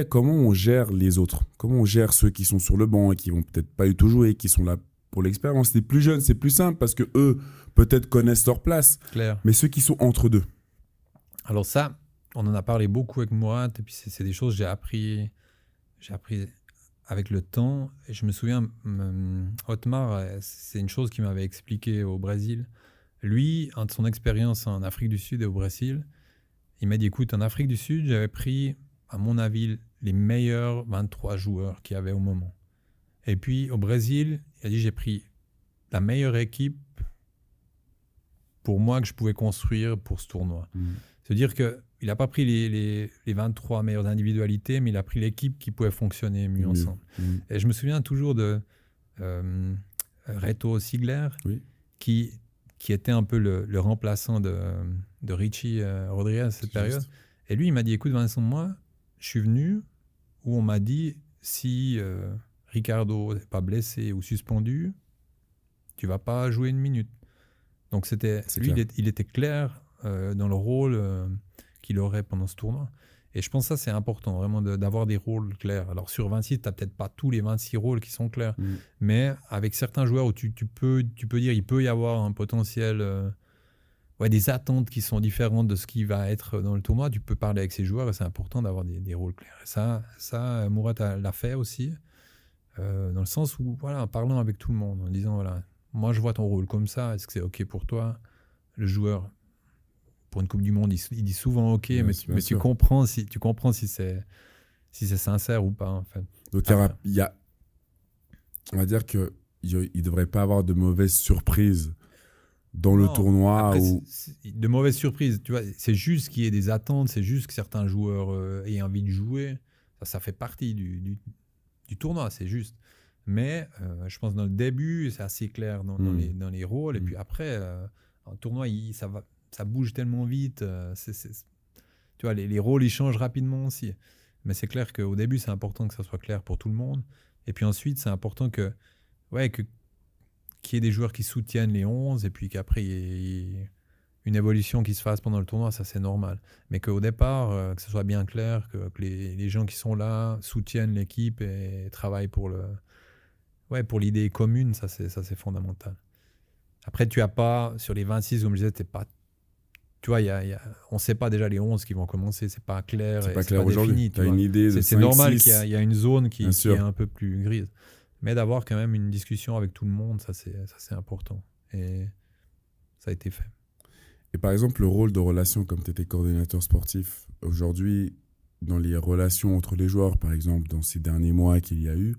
comment on gère les autres? Comment on gère ceux qui sont sur le banc et qui vont peut-être pas du tout jouer, qui sont là pour l'expérience? Les plus jeunes, c'est plus simple parce que eux, peut-être connaissent leur place. Claire. Mais ceux qui sont entre deux. Alors ça, on en a parlé beaucoup avec Mourad. Et puis, c'est des choses que j'ai appris avec le temps. Et je me souviens, Otmar, c'est une chose qu'il m'avait expliqué au Brésil. Lui, de son expérience en Afrique du Sud et au Brésil, il m'a dit, écoute, en Afrique du Sud, j'avais pris, à mon avis, les meilleurs 23 joueurs qu'il y avait au moment. Et puis, au Brésil, il a dit, j'ai pris la meilleure équipe pour moi que je pouvais construire pour ce tournoi. C'est-à-dire qu'il n'a pas pris les 23 meilleures individualités, mais il a pris l'équipe qui pouvait fonctionner mieux ensemble. Et je me souviens toujours de Reto Sigler, qui était un peu le remplaçant de Richie Rodriguez à cette période. Et lui, il m'a dit, écoute Vincent, moi, je suis venu où on m'a dit, si Ricardo n'est pas blessé ou suspendu, tu ne vas pas jouer une minute. Donc, lui, il était clair dans le rôle qu'il aurait pendant ce tournoi. Et je pense que ça, c'est important, vraiment, d'avoir des rôles clairs. Alors, sur 26, tu n'as peut-être pas tous les 26 rôles qui sont clairs. Mais avec certains joueurs où tu peux dire il peut y avoir un potentiel, des attentes qui sont différentes de ce qui va être dans le tournoi, tu peux parler avec ces joueurs et c'est important d'avoir des rôles clairs. Et ça Mourad l'a fait aussi, dans le sens où, en parlant avec tout le monde, en disant, moi, je vois ton rôle comme ça, est-ce que c'est OK pour toi? Le joueur, pour une Coupe du Monde, il dit souvent OK, mais tu comprends si c'est sincère ou pas, en fait. Donc, on va dire qu'il ne devrait pas avoir de mauvaises surprises dans le Non, tournoi après, ou... de mauvaises surprises. Tu vois, c'est juste qu'il y ait des attentes, c'est juste que certains joueurs aient envie de jouer. Ça fait partie du tournoi, c'est juste. Mais je pense dans le début, c'est assez clair dans les rôles. Et puis après, en tournoi, ça bouge tellement vite. Tu vois, les rôles, ils changent rapidement aussi. Mais c'est clair qu'au début, c'est important que ça soit clair pour tout le monde. Et puis ensuite, c'est important qu'il y ait des joueurs qui soutiennent les 11 et puis qu'après, il y ait une évolution qui se fasse pendant le tournoi, ça c'est normal. Mais qu'au départ, que ce soit bien clair, que les gens qui sont là soutiennent l'équipe et travaillent pour l'idée commune, ça c'est fondamental. Après, tu n'as pas, sur les 26, comme je disais, tu vois, on ne sait pas déjà les 11 qui vont commencer, c'est pas clair, C'est pas clair défini. Tu as une idée de c'est 5, normal 6. qu'il y a une zone qui est un peu plus grise. Mais d'avoir quand même une discussion avec tout le monde, ça c'est important. Et ça a été fait. Et par exemple, le rôle de relation, comme tu étais coordinateur sportif, aujourd'hui, dans les relations entre les joueurs, par exemple, dans ces derniers mois qu'il y a eu,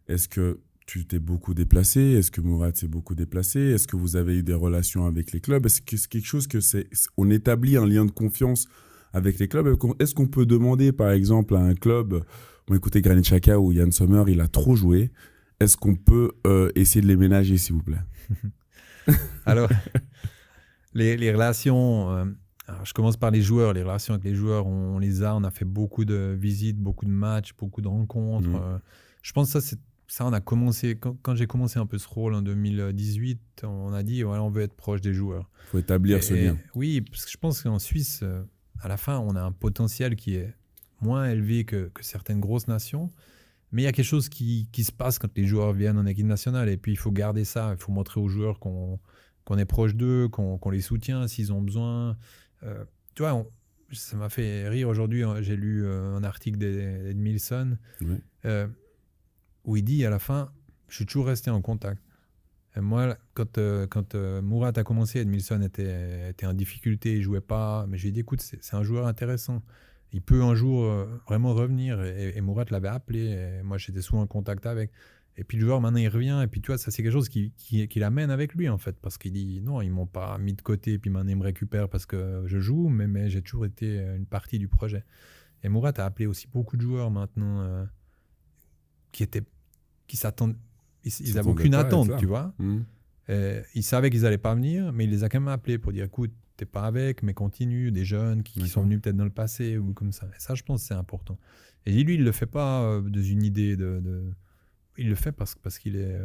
est-ce que tu t'es beaucoup déplacé? Est-ce que Mourad s'est beaucoup déplacé? Est-ce que vous avez eu des relations avec les clubs? Est-ce que c'est quelque chose on établit un lien de confiance avec les clubs? Est-ce qu'on peut demander, par exemple, à un club, bon, écoutez, Granit Xhaka ou Yann Sommer, il a trop joué. Est-ce qu'on peut essayer de les ménager, s'il vous plaît? Alors, les relations, alors je commence par les joueurs. Les relations avec les joueurs, on a fait beaucoup de visites, beaucoup de matchs, beaucoup de rencontres. Je pense que ça, on a commencé, quand j'ai commencé un peu ce rôle en 2018, on a dit, on veut être proche des joueurs. Il faut établir ce lien. Oui, parce que je pense qu'en Suisse, à la fin, on a un potentiel qui est moins élevé que certaines grosses nations. Mais il y a quelque chose qui se passe quand les joueurs viennent en équipe nationale. Et puis, il faut garder ça. Il faut montrer aux joueurs qu'on est proche d'eux, qu'on les soutient s'ils ont besoin. Tu vois, ça m'a fait rire aujourd'hui. J'ai lu un article d'Edmilson où il dit à la fin, je suis toujours resté en contact. Et moi, quand Mourad a commencé, Edmilson était en difficulté, il ne jouait pas. Mais j'ai dit, écoute, c'est un joueur intéressant. Il peut un jour vraiment revenir. Et Mourad l'avait appelé. Et moi, j'étais souvent en contact avec. Et puis le joueur, maintenant, il revient. Et puis, tu vois, ça, c'est quelque chose qui l'amène avec lui, en fait. Parce qu'il dit, non, ils ne m'ont pas mis de côté. Et puis maintenant, ils me récupèrent parce que je joue. Mais j'ai toujours été une partie du projet. Et Mourad a appelé aussi beaucoup de joueurs maintenant qui s'attendent. Ils n'avaient aucune attente, tu vois. Ils savaient qu'ils n'allaient pas venir. Mais il les a quand même appelés pour dire, écoute, t'es pas avec, mais continue, des jeunes qui sont venus peut-être dans le passé ou comme ça. Et ça, je pense que c'est important. Et lui, il le fait pas dans une idée il le fait parce qu'il est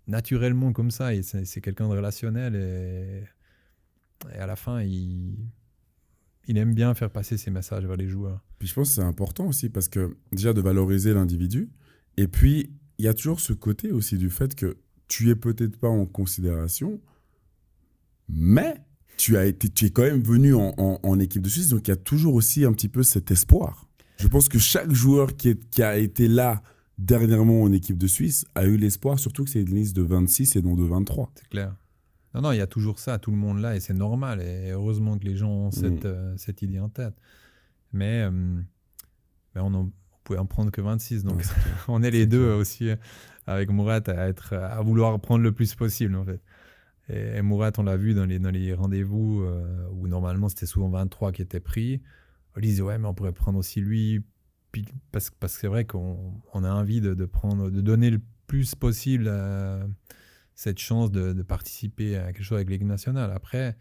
naturellement comme ça. Et c'est quelqu'un de relationnel. Et à la fin, il aime bien faire passer ses messages vers les joueurs. Puis je pense que c'est important aussi parce que déjà de valoriser l'individu. Et puis, il y a toujours ce côté aussi du fait que tu es peut-être pas en considération, mais tu es quand même venu en équipe de Suisse, donc il y a toujours aussi un petit peu cet espoir. Je pense que chaque joueur qui a été là dernièrement en équipe de Suisse a eu l'espoir, surtout que c'est une liste de 26 et non de 23. C'est clair. Non, il y a toujours ça, tout le monde là, et c'est normal. Et heureusement que les gens ont cette idée en tête. Mais on pouvait en prendre que 26. Donc on est les deux aussi, avec Mourad, à vouloir prendre le plus possible, en fait. Et Mourad, on l'a vu dans les rendez-vous où normalement c'était souvent 23 qui étaient pris. On disait ouais, mais on pourrait prendre aussi lui, parce que c'est vrai qu'on a envie de donner le plus possible cette chance de participer à quelque chose avec l'équipe nationale. Après,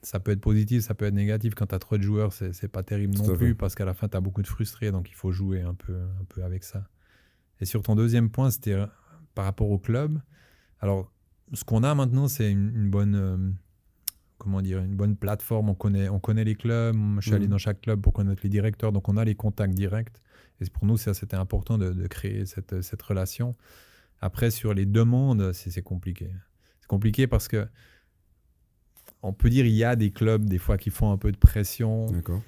ça peut être positif, ça peut être négatif. Quand tu as trop de joueurs, c'est pas terrible non plus, parce qu'à la fin, tu as beaucoup de frustrés, donc il faut jouer un peu avec ça. Et sur ton deuxième point, c'était par rapport au club. Alors, ce qu'on a maintenant, c'est une bonne, une bonne plateforme. On connaît les clubs. Je suis allé dans chaque club pour connaître les directeurs, donc on a les contacts directs. Et pour nous, c'était important de créer cette relation. Après, sur les demandes, c'est compliqué. C'est compliqué parce que on peut dire il y a des clubs des fois qui font un peu de pression. D'accord.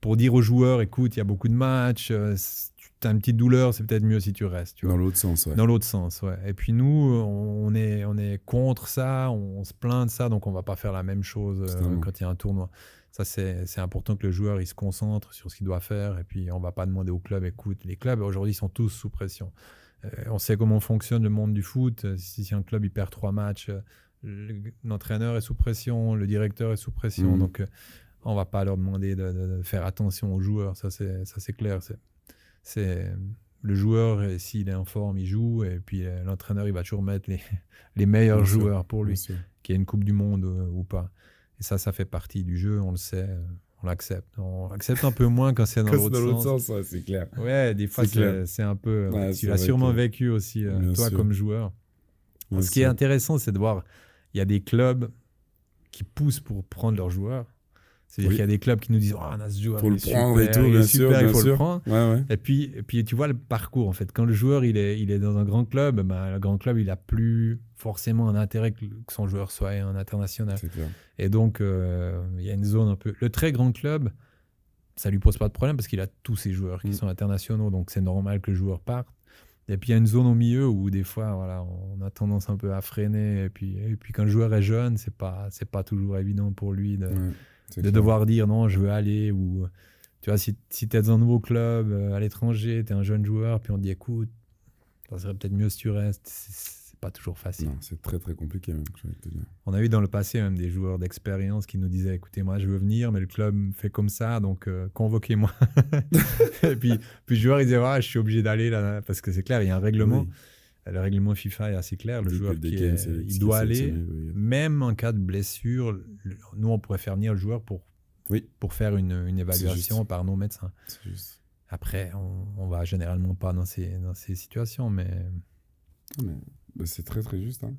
Pour dire aux joueurs, écoute, il y a beaucoup de matchs, tu as une petite douleur, c'est peut-être mieux si tu restes. Tu vois. Dans l'autre sens, ouais. Dans l'autre sens, ouais. Et puis nous, on est contre ça, on se plaint de ça, donc on ne va pas faire la même chose quand il y a un tournoi. Ça, c'est important que le joueur il se concentre sur ce qu'il doit faire, et puis on ne va pas demander au club, écoute, les clubs aujourd'hui sont tous sous pression. On sait comment fonctionne le monde du foot. Si un club il perd 3 matchs, l'entraîneur est sous pression, le directeur est sous pression, donc on va pas leur demander de faire attention aux joueurs, ça c'est clair. C'est le joueur, s'il est en forme, il joue, et puis l'entraîneur, il va toujours mettre les meilleurs joueurs pour lui, qu'il y ait une Coupe du Monde ou pas. Et ça fait partie du jeu, on le sait, on l'accepte. On l'accepte un peu moins quand c'est dans l'autre sens. Ouais, c'est clair. Ouais, des fois, c'est un peu... tu l'as sûrement vécu aussi, toi, comme joueur. Ce qui est intéressant, c'est de voir, il y a des clubs qui poussent pour prendre leurs joueurs. C'est-à-dire qu'il y a des clubs qui nous disent, oh, on a ce joueur, il est super, et tout, bien sûr, il faut le prendre. Ouais. Et puis, tu vois le parcours, en fait. Quand le joueur, il est dans un grand club, le grand club, il n'a plus forcément un intérêt que son joueur soit un international. C'est clair. Et donc, il y a une zone un peu... Le très grand club, ça ne lui pose pas de problème parce qu'il a tous ses joueurs qui sont internationaux, donc c'est normal que le joueur parte. Et puis, il y a une zone au milieu où, des fois, voilà, on a tendance un peu à freiner. Et puis quand le joueur est jeune, c'est pas toujours évident pour lui de devoir dire non, je veux aller. Ou, tu vois, si tu es dans un nouveau club à l'étranger, tu es un jeune joueur, puis on te dit écoute, ça serait peut-être mieux si tu restes. C'est pas toujours facile. Non, c'est très très compliqué même, je vais te dire. On a eu dans le passé même des joueurs d'expérience qui nous disaient écoutez, moi je veux venir, mais le club fait comme ça, donc convoquez-moi. Et puis le joueur il disait je suis obligé d'aller là, parce que c'est clair, il y a un règlement. Oui. Le règlement FIFA est assez clair. Le joueur il doit aller, même en cas de blessure. Nous, on pourrait faire venir le joueur pour faire une évaluation par nos médecins. C'est juste. Après, on va généralement pas dans ces situations, mais c'est très très juste. Hein.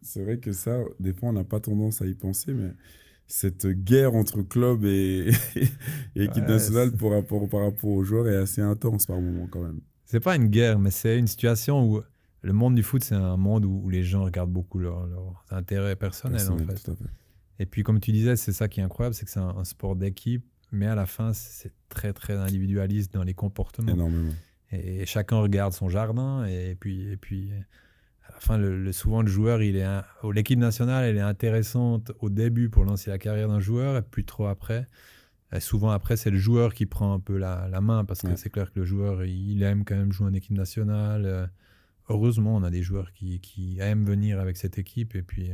C'est vrai que ça, des fois, on n'a pas tendance à y penser, mais cette guerre entre club et équipe nationale par rapport aux joueurs est assez intense par moment quand même. C'est pas une guerre, mais c'est une situation où le monde du foot, c'est un monde où les gens regardent beaucoup leurs intérêts personnels, en fait. Tout à fait. Et puis, comme tu disais, c'est ça qui est incroyable, c'est que c'est un sport d'équipe, mais à la fin, c'est très, très individualiste dans les comportements. Énormément. Et chacun regarde son jardin, et puis à la fin, souvent, le joueur, l'équipe nationale, elle est intéressante au début pour lancer la carrière d'un joueur, et puis trop après. Et souvent, après, c'est le joueur qui prend un peu la main, parce que c'est clair que le joueur, il aime quand même jouer en équipe nationale. Heureusement, on a des joueurs qui aiment venir avec cette équipe. Et puis,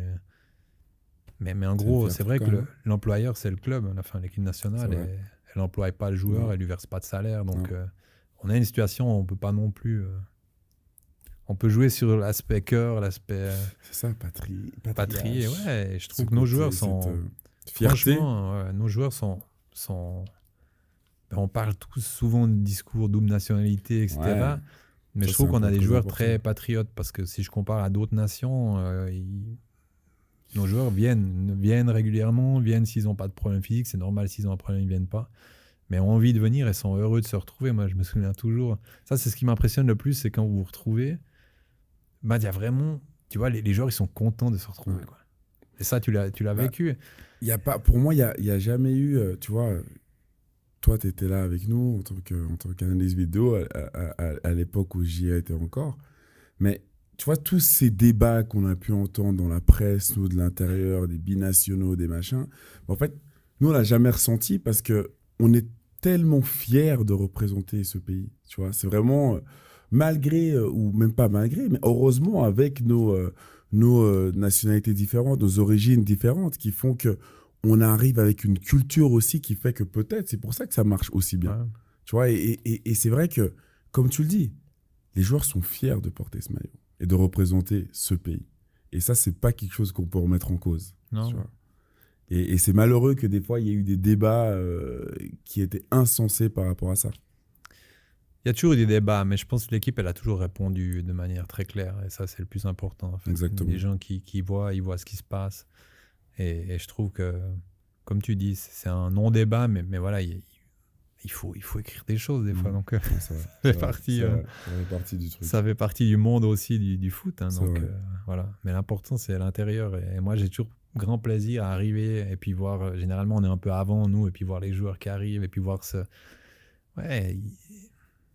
mais en gros, c'est vrai que l'employeur, c'est le club. À la fin, l'équipe nationale, elle n'emploie pas le joueur, elle ne lui verse pas de salaire. Donc, on a une situation où on ne peut pas non plus... on peut jouer sur l'aspect cœur, l'aspect... c'est ça, patrie. Ouais, je trouve que nos joueurs sont... fierté. Franchement, nos joueurs sont... On parle tous souvent de discours double nationalité, etc. Ouais. Mais je trouve qu'on a des joueurs très patriotes, parce que si je compare à d'autres nations, nos joueurs viennent régulièrement, viennent s'ils n'ont pas de problème physique, c'est normal, s'ils ont un problème, ils ne viennent pas. Mais ont envie de venir et sont heureux de se retrouver. Moi, je me souviens toujours. Ça, c'est ce qui m'impressionne le plus, c'est quand vous vous retrouvez, il y a vraiment, tu vois, les joueurs, ils sont contents de se retrouver. Quoi. Et ça, tu l'as vécu. Pour moi, il n'y a jamais eu, tu vois... Toi, tu étais là avec nous en tant qu'analyste vidéo à l'époque où j'y étais encore. Mais tu vois, tous ces débats qu'on a pu entendre dans la presse, nous, de l'intérieur, des binationaux, des machins, en fait, nous, on l'a jamais ressenti parce qu'on est tellement fiers de représenter ce pays. Tu vois, c'est vraiment, malgré, ou même pas malgré, mais heureusement, avec nos nationalités différentes, nos origines différentes, qui font que on arrive avec une culture aussi qui fait que peut-être, c'est pour ça que ça marche aussi bien. Ouais. Tu vois, et c'est vrai que, comme tu le dis, les joueurs sont fiers de porter ce maillot et de représenter ce pays. Et ça, c'est pas quelque chose qu'on peut remettre en cause. Non. Tu vois. Et c'est malheureux que des fois, il y ait eu des débats qui étaient insensés par rapport à ça. Il y a toujours eu des débats, mais je pense que l'équipe, elle a toujours répondu de manière très claire. Et ça, c'est le plus important. En fait. Exactement. Les gens qui voient, ils voient ce qui se passe. Et je trouve que, comme tu dis, c'est un non-débat, mais voilà, il faut écrire des choses des fois. Donc, ça fait partie du truc. Ça fait partie du monde aussi du foot. Hein, donc, voilà. Mais l'important, c'est à l'intérieur. Et moi, j'ai toujours grand plaisir à arriver et puis voir. Généralement, on est un peu avant, nous, et puis voir les joueurs qui arrivent et puis voir ce. Ouais,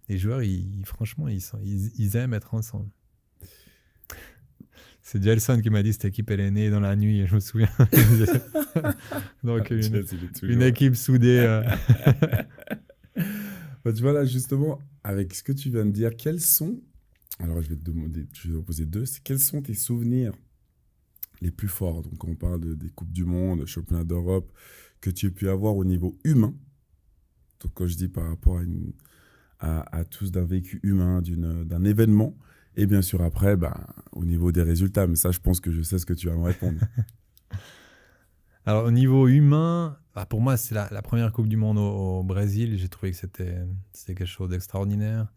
les joueurs, franchement, ils aiment être ensemble. C'est Gelson qui m'a dit cette équipe, elle est née dans la nuit, et je me souviens. Donc, une équipe soudée. Tu vois, là, justement, avec ce que tu viens de dire, quels sont... Alors, je vais te poser deux. Quels sont tes souvenirs les plus forts. Donc, on parle des Coupes du Monde, Championnats d'Europe, que tu as pu avoir au niveau humain. Donc, quand je dis par rapport à tous d'un vécu humain, d'un événement, et bien sûr après, au niveau des résultats. Mais ça, je pense que je sais ce que tu vas me répondre. Alors, au niveau humain, pour moi, c'est la première Coupe du Monde au Brésil. J'ai trouvé que c'était quelque chose d'extraordinaire.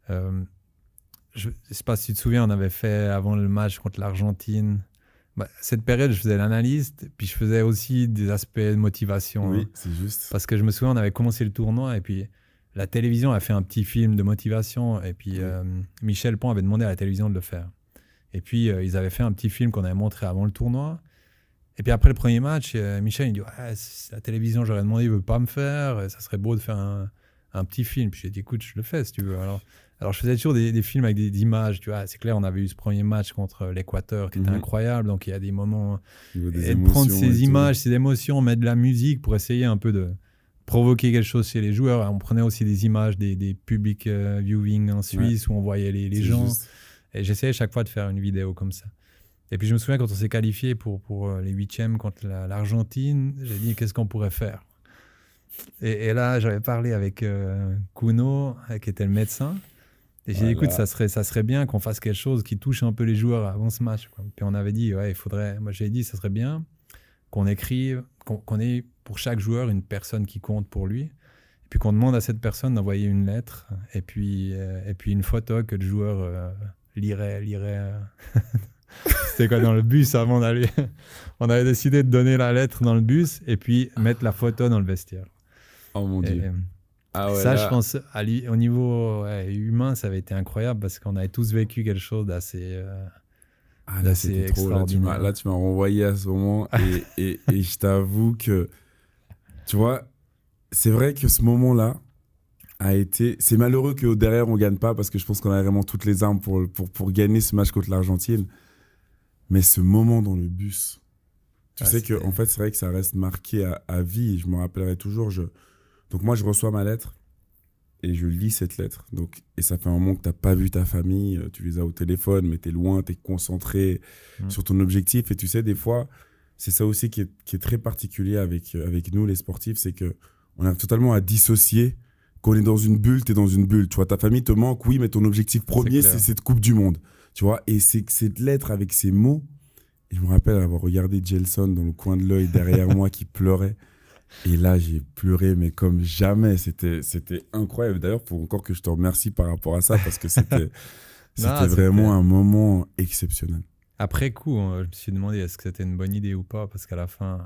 Je ne sais pas si tu te souviens, on avait fait avant le match contre l'Argentine. Cette période, je faisais l'analyste, puis je faisais aussi des aspects de motivation. Oui, c'est juste. Parce que je me souviens, on avait commencé le tournoi, et puis la télévision a fait un petit film de motivation, et puis Michel Pont avait demandé à la télévision de le faire. Et puis, ils avaient fait un petit film qu'on avait montré avant le tournoi. Et puis après le premier match, Michel il dit ouais, la télévision, j'aurais demandé, il ne veut pas me faire, ça serait beau de faire un petit film. Puis j'ai dit écoute, je le fais si tu veux. Alors je faisais toujours des films avec des images, tu vois. C'est clair, on avait eu ce premier match contre l'Équateur qui était incroyable, donc il y a des moments. Et prendre ces images, ces émotions, mettre de la musique pour essayer un peu de provoquer quelque chose chez les joueurs. On prenait aussi des images des public viewing en Suisse où on voyait les gens. Juste. Et j'essayais chaque fois de faire une vidéo comme ça. Et puis je me souviens quand on s'est qualifié pour les huitièmes contre l'Argentine, j'ai dit qu'est-ce qu'on pourrait faire. Et là, j'avais parlé avec Kuno, qui était le médecin. Et j'ai dit écoute, ça serait bien qu'on fasse quelque chose qui touche un peu les joueurs avant ce match, quoi. Puis on avait dit ouais, il faudrait. Moi j'ai dit ça serait bien qu'on écrive, qu'on ait pour chaque joueur une personne qui compte pour lui. Et puis qu'on demande à cette personne d'envoyer une lettre et puis une photo que le joueur lirait. C'était quoi dans le bus avant d'aller. On avait décidé de donner la lettre dans le bus et puis mettre la photo dans le vestiaire. Oh mon Dieu. Ça, je pense, au niveau humain, ça avait été incroyable parce qu'on avait tous vécu quelque chose d'assez extraordinaire. Là, tu m'as renvoyé à ce moment et je t'avoue que, tu vois, c'est vrai que ce moment-là a été... C'est malheureux que derrière, on ne gagne pas parce que je pense qu'on a vraiment toutes les armes pour gagner ce match contre l'Argentine. Mais ce moment dans le bus, tu sais que en fait, c'est vrai que ça reste marqué à vie. Et je me rappellerai toujours. Donc moi, je reçois ma lettre et je lis cette lettre. Et ça fait un moment que tu n'as pas vu ta famille. Tu les as au téléphone, mais tu es loin, tu es concentré sur ton objectif. Et tu sais, des fois, c'est ça aussi qui est très particulier avec nous, les sportifs, c'est qu'on a totalement à dissocier. Quand on est dans une bulle, tu es dans une bulle. Tu vois, ta famille te manque, oui, mais ton objectif premier, c'est cette Coupe du Monde. Tu vois, et c'est cette lettre avec ces mots, et je me rappelle avoir regardé Gelson dans le coin de l'œil derrière moi qui pleurait. Et là, j'ai pleuré, mais comme jamais. C'était incroyable. D'ailleurs, il faut encore que je te remercie par rapport à ça, parce que c'était vraiment un moment exceptionnel. Après coup, je me suis demandé est-ce que c'était une bonne idée ou pas, parce qu'à la fin,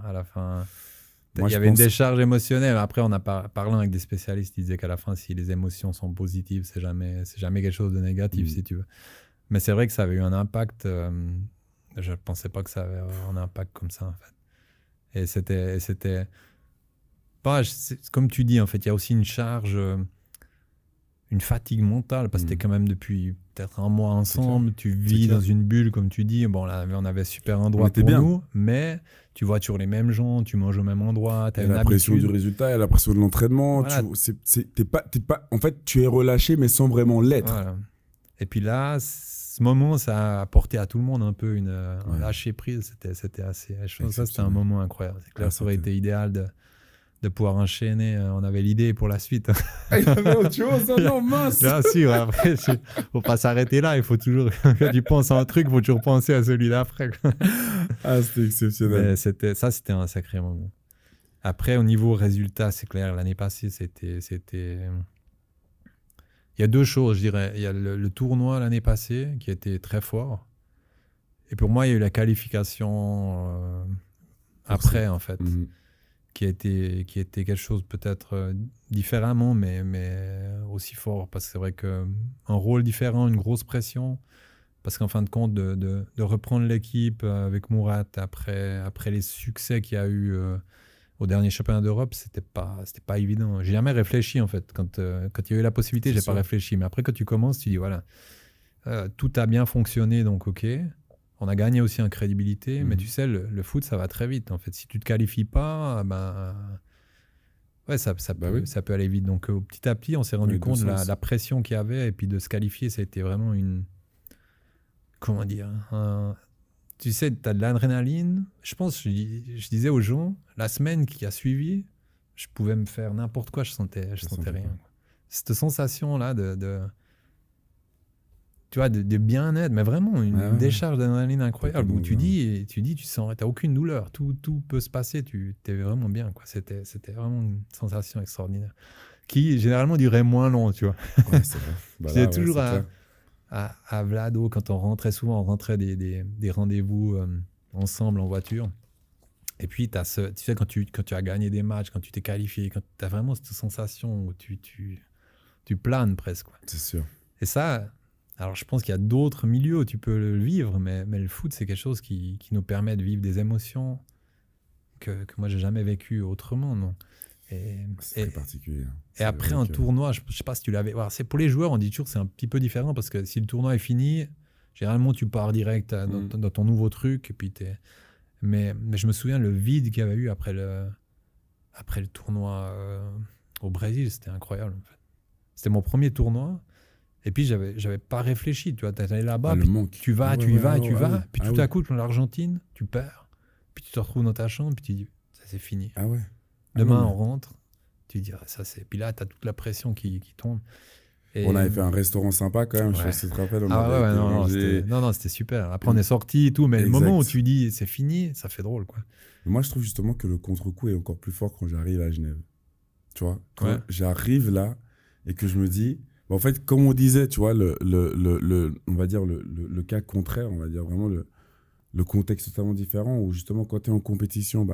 il y avait une décharge émotionnelle. Après, on a parlant avec des spécialistes, ils disaient qu'à la fin, si les émotions sont positives, c'est jamais quelque chose de négatif, si tu veux. Mais c'est vrai que ça avait eu un impact. Je ne pensais pas que ça avait un impact comme ça, en fait. Et c'était pas... Comme tu dis, en fait, il y a aussi une charge, une fatigue mentale, parce que t'es quand même depuis peut-être un mois ensemble, tu vis dans une bulle, comme tu dis. Bon, là, on avait super endroit pour nous, mais tu vois toujours les mêmes gens, tu manges au même endroit, tu as une habitude. La pression du résultat, il y a la pression de l'entraînement. Voilà. En fait, tu es relâché, mais sans vraiment l'être. Voilà. Et puis là, ce moment, ça a apporté à tout le monde un peu un lâcher prise. C'était assez... Ça, c'était un moment incroyable. C'est clair, ça aurait été idéal de pouvoir enchaîner. On avait l'idée pour la suite. Il y avait autre chose, non, mince. Bien sûr, après, il ne faut pas s'arrêter là. Il faut toujours, quand tu penses à un truc, il faut toujours penser à celui d'après. C'était exceptionnel. Mais c'était un sacré moment. Après, au niveau résultat, c'est clair, l'année passée, c'était... Il y a deux choses, je dirais. Il y a le tournoi l'année passée qui était très fort. Et pour moi, il y a eu la qualification après, en fait, qui était quelque chose peut-être différemment, mais aussi fort. Parce que c'est vrai qu'un rôle différent, une grosse pression. Parce qu'en fin de compte, de reprendre l'équipe avec Mourad après les succès qu'il y a eu au dernier championnat d'Europe, c'était pas évident. J'ai jamais réfléchi, en fait. Quand il y a eu la possibilité, j'ai pas réfléchi. Mais après, quand tu commences, tu dis, voilà, tout a bien fonctionné, donc OK. On a gagné aussi en crédibilité, mais tu sais, le foot, ça va très vite, en fait. Si tu te qualifies pas, ça peut aller vite. Donc, petit à petit, on s'est rendu compte de la pression qu'il y avait, et puis de se qualifier, ça a été vraiment comment dire, tu sais, tu as de l'adrénaline. Je pense, je disais aux gens, la semaine qui a suivi, je pouvais me faire n'importe quoi, je sentais rien. Quoi. Cette sensation-là tu vois, de bien-être, mais vraiment une décharge d'adrénaline incroyable où tu sens, t'as aucune douleur, tout peut se passer, tu es vraiment bien, quoi. C'était vraiment une sensation extraordinaire qui généralement durait moins long, tu vois. Ouais, c'est vrai. Bah là, toujours à Vlado, quand on rentrait des rendez-vous ensemble en voiture. Et puis, tu sais, quand tu as gagné des matchs, quand tu t'es qualifié, quand tu as vraiment cette sensation où tu planes presque. Quoi. C'est sûr. Et ça, alors je pense qu'il y a d'autres milieux où tu peux le vivre, mais le foot, c'est quelque chose qui nous permet de vivre des émotions que moi, j'ai jamais vécues autrement. Non. C'est très particulier. Et après un tournoi, je ne sais pas si tu l'avais... Alors, pour les joueurs, on dit toujours que c'est un petit peu différent parce que si le tournoi est fini, généralement, tu pars direct dans ton nouveau truc. Et puis mais je me souviens le vide qu'il y avait eu après le tournoi au Brésil, c'était incroyable. En fait. C'était mon premier tournoi. Et puis, j'avais pas réfléchi. Tu vois, tu es allé là-bas, tu vas, tu y vas. Puis tout à coup, dans l'Argentine, tu perds. Puis tu te retrouves dans ta chambre, puis tu dis, ça c'est fini. Ah ouais. Demain, on rentre. Tu dis, ça c'est. Puis là, tu as toute la pression qui tombe. Et... On avait fait un restaurant sympa quand même, je sais pas si tu te rappelles. Non, c'était super. Après, on est sortis et tout, mais le moment où tu dis, c'est fini, ça fait drôle, quoi. Et moi, je trouve justement que le contre-coup est encore plus fort quand j'arrive à Genève. Tu vois, quand j'arrive là et que je me dis. En fait, comme on disait, tu vois, on va dire le cas contraire, on va dire vraiment le contexte totalement différent, où justement, quand tu es en compétition,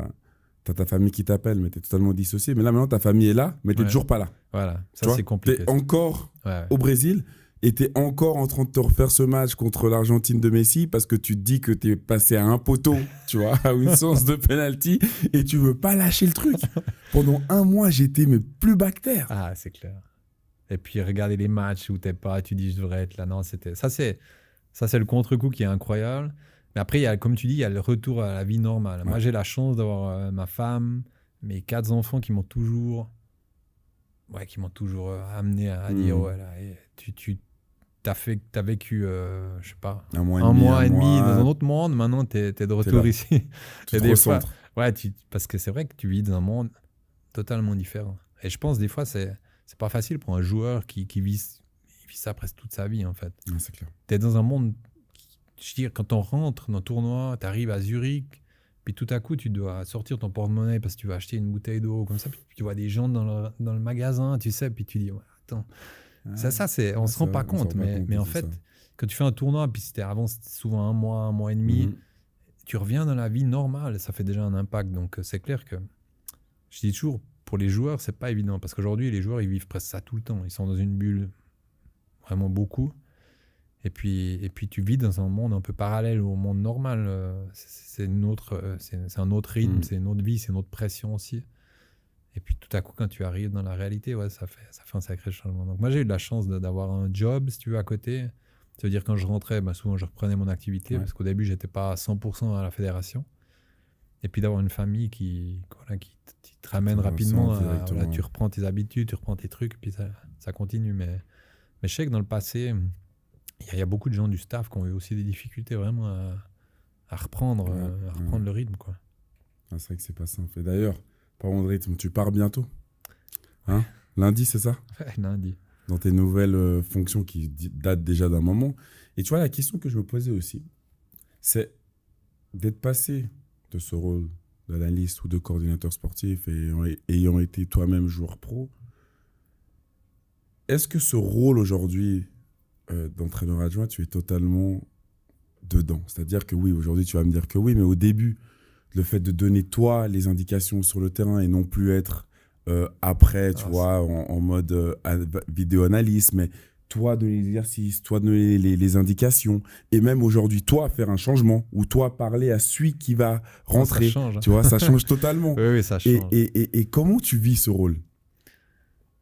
tu as ta famille qui t'appelle, mais tu es totalement dissocié. Mais là, maintenant, ta famille est là, mais tu n'es toujours pas là. Voilà, ça c'est compliqué. Tu es encore au Brésil et tu es encore en train de te refaire ce match contre l'Argentine de Messi parce que tu te dis que tu es passé à un poteau, tu vois, à une séance de penalty et tu veux pas lâcher le truc. Pendant un mois, j'étais plus bactère. Ah, c'est clair. Et puis regarder les matchs où t'es pas, tu dis je devrais être là. Non, ça c'est le contre-coup qui est incroyable. Mais après, comme tu dis, il y a le retour à la vie normale. Ouais. Moi, j'ai la chance d'avoir ma femme, mes 4 enfants qui m'ont toujours amené à dire ouais, là, t'as vécu, je sais pas, un mois et demi dans un autre monde. Maintenant, t'es de retour ici. Tu te recentres. Parce que c'est vrai que tu vis dans un monde totalement différent. Et je pense des fois c'est pas facile pour un joueur qui vit ça presque toute sa vie, en fait. Ouais, c'est clair. Tu es dans un monde... Je veux dire, quand on rentre dans le tournoi, tu arrives à Zurich, puis tout à coup, tu dois sortir ton porte-monnaie parce que tu vas acheter une bouteille d'eau, comme ça, puis tu vois des gens dans le magasin, tu sais, puis tu dis, ouais, attends... Ça on se rend pas compte, mais en fait, quand tu fais un tournoi, puis c'était souvent un mois et demi, tu reviens dans la vie normale, ça fait déjà un impact. Donc, c'est clair que... Je dis toujours... Pour les joueurs, c'est pas évident parce qu'aujourd'hui, les joueurs, ils vivent presque ça tout le temps. Ils sont dans une bulle, vraiment beaucoup. Et puis tu vis dans un monde un peu parallèle au monde normal. C'est un autre rythme, c'est une autre vie, c'est une autre pression aussi. Et puis tout à coup, quand tu arrives dans la réalité, ça fait un sacré changement. Donc moi, j'ai eu de la chance d'avoir un job, si tu veux, à côté. Ça veut dire quand je rentrais, souvent, je reprenais mon activité parce qu'au début, j'étais pas à 100% à la fédération. Et puis d'avoir une famille qui te ramène rapidement. Tu reprends tes habitudes, tu reprends tes trucs, puis ça continue. Mais je sais que dans le passé, il y a beaucoup de gens du staff qui ont eu aussi des difficultés vraiment à reprendre le rythme. Quoi. Ah, c'est vrai que c'est pas simple. Et d'ailleurs, parlons de rythme, tu pars bientôt hein? Lundi, c'est ça? Ouais, lundi. Dans tes nouvelles fonctions qui datent déjà d'un moment. Et tu vois, la question que je me posais aussi, c'est d'être passé de ce rôle d'analyste ou de coordinateur sportif et ayant été toi-même joueur pro, est-ce que ce rôle aujourd'hui d'entraîneur adjoint, tu es totalement dedans? C'est-à-dire que oui, aujourd'hui tu vas me dire que oui, mais au début, le fait de donner toi les indications sur le terrain et non plus être après, tu vois, en mode vidéo-analyse, mais toi donner l'exercice, toi donner les indications, et même aujourd'hui, toi faire un changement, ou toi parler à celui qui va rentrer. Ça change. Tu vois, ça change totalement. Oui, ça change. Et comment tu vis ce rôle?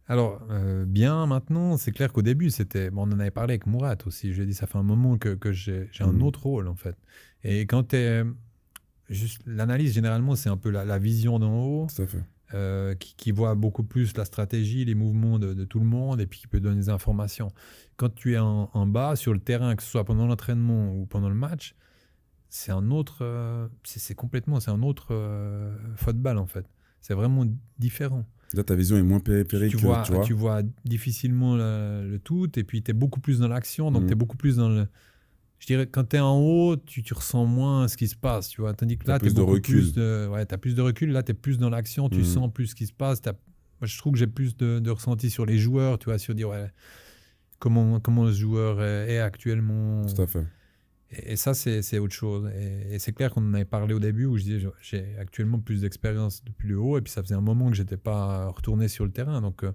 Alors, bien maintenant, c'est clair qu'au début, on en avait parlé avec Mourad aussi. Je lui ai dit, ça fait un moment que j'ai un autre rôle, en fait. Et quand tu es... Juste, l'analyse, généralement, c'est un peu la vision d'en haut. Tout à fait. Qui voit beaucoup plus la stratégie, les mouvements de tout le monde et puis qui peut donner des informations. Quand tu es en bas sur le terrain, que ce soit pendant l'entraînement ou pendant le match, c'est un autre, c'est un autre football en fait. C'est vraiment différent. Là, ta vision est moins périphérique, Tu vois difficilement le tout, et puis tu es beaucoup plus dans l'action, donc tu es beaucoup plus dans le... Je dirais quand tu es en haut, tu ressens moins ce qui se passe, tu vois. Tandis que là, tu as plus de recul, là, tu es plus dans l'action, tu sens plus ce qui se passe. Moi, je trouve que j'ai plus de ressenti sur les joueurs, tu vois, sur dire comment le joueur est actuellement. Tout à fait. Et ça, c'est autre chose. Et c'est clair qu'on en avait parlé au début où je disais j'ai actuellement plus d'expérience depuis le haut, et puis ça faisait un moment que je n'étais pas retourné sur le terrain. Donc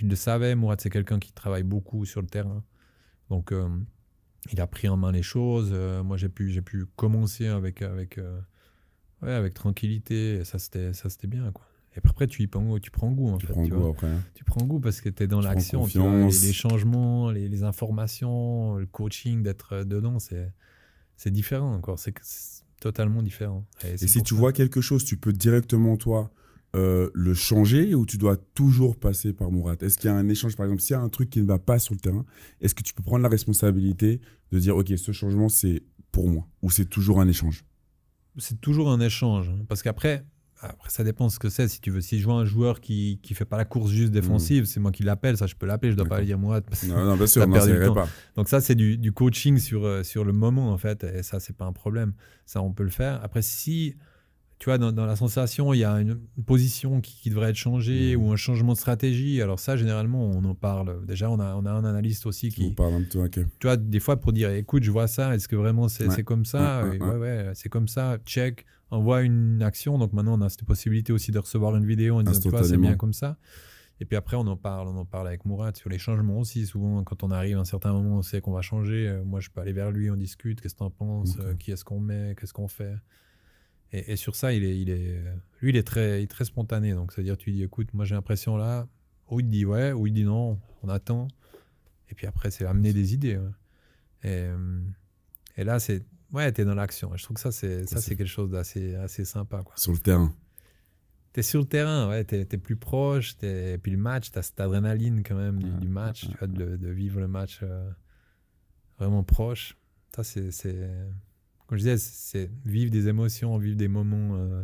il le savait. Mourad, c'est quelqu'un qui travaille beaucoup sur le terrain. Donc il a pris en main les choses. Moi, j'ai pu commencer avec tranquillité. Et ça, c'était bien, quoi. Et après, tu prends goût, en fait. Tu prends goût parce que tu es dans l'action. Les changements, les informations, le coaching, d'être dedans, c'est différent encore. C'est totalement différent. Et si tu vois quelque chose, tu peux directement, toi, le changer, ou tu dois toujours passer par Mourad? Est-ce qu'il y a un échange? Par exemple, s'il y a un truc qui ne va pas sur le terrain, est-ce que tu peux prendre la responsabilité de dire, OK, ce changement, c'est pour moi, ou c'est toujours un échange? C'est toujours un échange. Parce qu'après, ça dépend ce que c'est. Si tu veux, si je vois un joueur qui ne fait pas la course juste défensive, c'est moi qui l'appelle. Ça, je peux l'appeler. Je ne dois pas lui dire Mourad. Non, bien sûr, ça irait pas. Donc ça, c'est du coaching sur le moment, en fait. Et ça, c'est pas un problème. Ça, on peut le faire. Après, si, tu vois, dans la sensation, il y a une position qui devrait être changée ou un changement de stratégie, alors ça, généralement, on en parle. Déjà, on a un analyste aussi qui parle un peu, OK. Tu vois, des fois, pour dire, écoute, je vois ça. Est-ce que vraiment c'est comme ça? Ouais, c'est comme ça. Check. Envoie une action. Donc maintenant, on a cette possibilité aussi de recevoir une vidéo en disant, tu vois, c'est bien comme ça. Et puis après, on en parle avec Mourad sur les changements aussi. Souvent, quand on arrive à un certain moment, on sait qu'on va changer. Moi, je peux aller vers lui, on discute. Qu'est-ce que tu en penses? Qui est-ce qu'on met? Qu'est-ce qu'on fait? Et sur ça, lui, il est très spontané. Donc, c'est-à-dire, tu lui dis, écoute, moi, j'ai l'impression là. Ou il te dit ouais, ou il dit non, on attend. Et puis après, c'est amener des idées. Ouais. Et là, c'est... Ouais, t'es dans l'action. Je trouve que ça, c'est quelque chose d'assez sympa, quoi. Sur le terrain. T'es sur le terrain, ouais. T'es plus proche. Et puis le match, t'as cette adrénaline quand même du match. Tu vois, de vivre le match vraiment proche. Ça, c'est... Comme je disais, c'est vivre des émotions, vivre des moments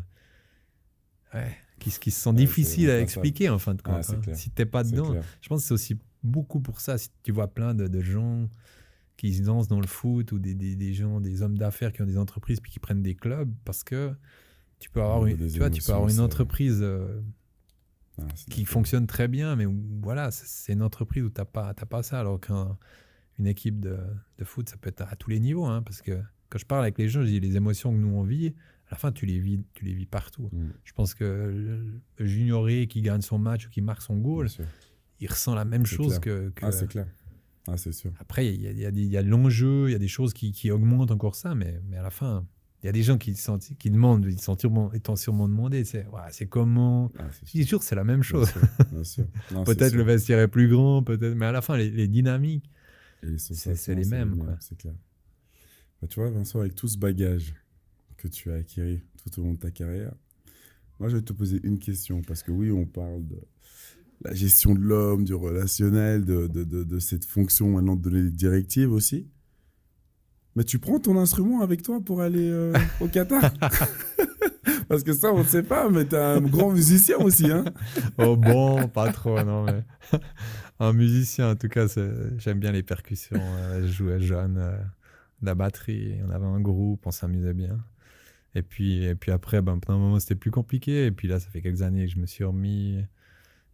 qui se sont difficiles à expliquer, en fin de compte. Si t'es pas dedans. Je pense que c'est aussi beaucoup pour ça. Si tu vois plein de gens qui se lancent dans le foot, ou des gens, des hommes d'affaires qui ont des entreprises puis qui prennent des clubs, parce que tu peux avoir une entreprise qui fonctionne très bien, mais voilà, c'est une entreprise où t'as pas ça, alors qu'une équipe de foot, ça peut être à tous les niveaux, hein, parce que quand je parle avec les gens, je dis les émotions que nous on vit, à la fin tu les vis partout. Je pense que le junioré qui gagne son match ou qui marque son goal, il ressent la même chose que... c'est clair. C'est sûr. Après, il y a l'enjeu, il y a des choses qui augmentent encore ça, mais à la fin, il y a des gens qui demandent, ils t'ont sûrement demandé, c'est comment. Je dis toujours, c'est la même chose. Bien sûr. Peut-être le vestiaire est plus grand, peut-être, mais à la fin, les dynamiques, c'est les mêmes. Quoi. C'est clair. Bah, tu vois, Vincent, avec tout ce bagage que tu as acquis tout au long de ta carrière, moi, je vais te poser une question, parce que oui, on parle de la gestion de l'homme, du relationnel, de cette fonction maintenant de donner des directives aussi. Mais tu prends ton instrument avec toi pour aller au Qatar? Parce que ça, on ne sait pas, mais tu es un grand musicien aussi. Hein? Oh bon, pas trop, non. Mais... un musicien, en tout cas, j'aime bien les percussions. Je jouais jeune, la batterie, on avait un groupe, on s'amusait bien. Et puis après, pendant un moment, c'était plus compliqué. Et puis là, ça fait quelques années que je me suis remis...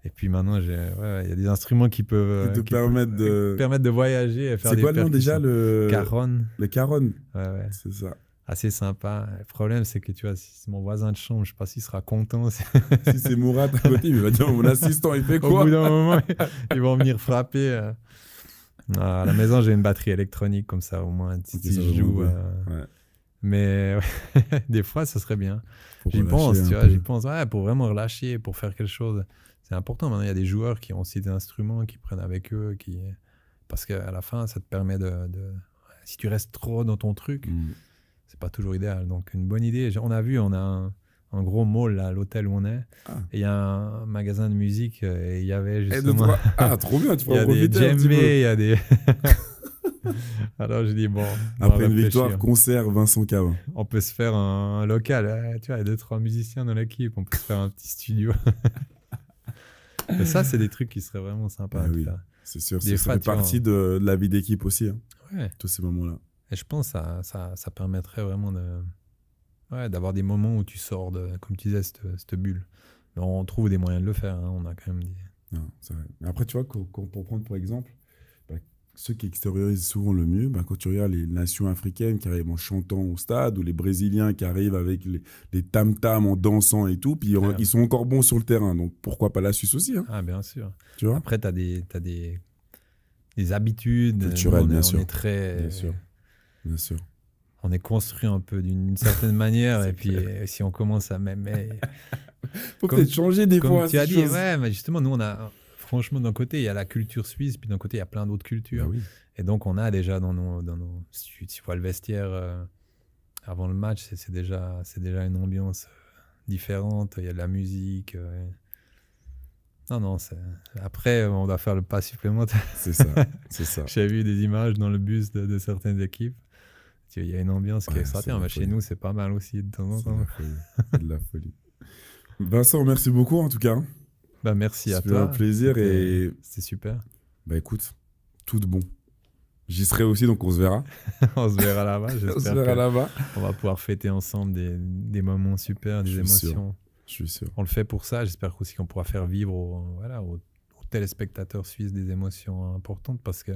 Et puis maintenant, il y a des instruments qui peuvent permettre de voyager et faire des percussions. C'est quoi le nom déjà, le caron? Le caron. Ouais. C'est ça. Assez sympa. Le problème, c'est que tu vois, si c'est mon voisin de chambre, je sais pas s'il sera content. Si c'est Mourad à côté, il va dire mon assistant, il fait quoi? Au bout d'un moment, ils vont venir frapper. À la maison, j'ai une batterie électronique comme ça, au moins, si je joue. Mais des fois, ça serait bien. J'y pense, tu vois, pour vraiment relâcher, pour faire quelque chose. C'est important. Maintenant, il y a des joueurs qui ont aussi des instruments qu'ils prennent avec eux, parce qu'à la fin, ça te permet si tu restes trop dans ton truc, c'est pas toujours idéal. Donc, une bonne idée. On a un gros mall là, à l'hôtel où on est. Et il y a un magasin de musique et il y avait justement... trop bien, tu peux en profiter il y a des djembés, il y a des... Alors, je dis, bon, on va Après une réfléchir. victoire, concert Vincent Cavin. On peut se faire un local. Tu vois, il y a 2-3 musiciens dans l'équipe. On peut se faire un petit studio. Et ça, c'est des trucs qui seraient vraiment sympas Ah à oui, faire. c'est sûr. Des Ça fois, fait tu vois, partie de la vie d'équipe aussi, hein, Ouais. tous ces moments-là. Et je pense que ça permettrait vraiment d'avoir des moments où tu sors de, comme tu disais, cette bulle. Mais on trouve des moyens de le faire. Hein. On a quand même des... Non, c'est vrai. Mais après, tu vois, pour prendre pour exemple, bah, ceux qui extériorisent souvent le mieux, bah, quand tu regardes les nations africaines qui arrivent en chantant au stade, ou les Brésiliens qui arrivent avec les tam-tams en dansant et tout, puis Claire. ils sont encore bons sur le terrain. Donc pourquoi pas la Suisse aussi, hein, Ah, bien sûr. tu vois? Après, t'as des habitudes. Culturelles, Nous, bien on sûr. est très... Bien sûr. Bien sûr. On est construit un peu d'une certaine manière. C'est Et puis, si on commence à même... Faut Comme- peut-être changer des Comme fois. tu as ces dit, choses. ouais, mais justement, nous, on a... Franchement, d'un côté, il y a la culture suisse, puis d'un côté, il y a plein d'autres cultures. Bah oui. Et donc, on a déjà dans nos si tu vois le vestiaire avant le match, c'est déjà une ambiance différente. Il y a de la musique. Non, après, on doit faire le pas supplémentaire. C'est ça. C'est ça. J'ai vu des images dans le bus de certaines équipes. Il y a une ambiance qui est Ouais, extraordinaire. c'est Mais la chez folie. nous, c'est pas mal aussi de temps en C'est de temps. la folie. C'est de la folie. Vincent, merci beaucoup en tout cas. Bah, merci à C'était toi. un plaisir et C'était super. bah écoute, tout de bon. J'y serai aussi, donc on se verra. On se verra là-bas. On se J'espère verra que là-bas. on va pouvoir fêter ensemble des moments super, des Je suis sûr. émotions. Je suis sûr. On le fait pour ça. J'espère aussi qu'on pourra faire vivre aux téléspectateurs suisses des émotions importantes parce que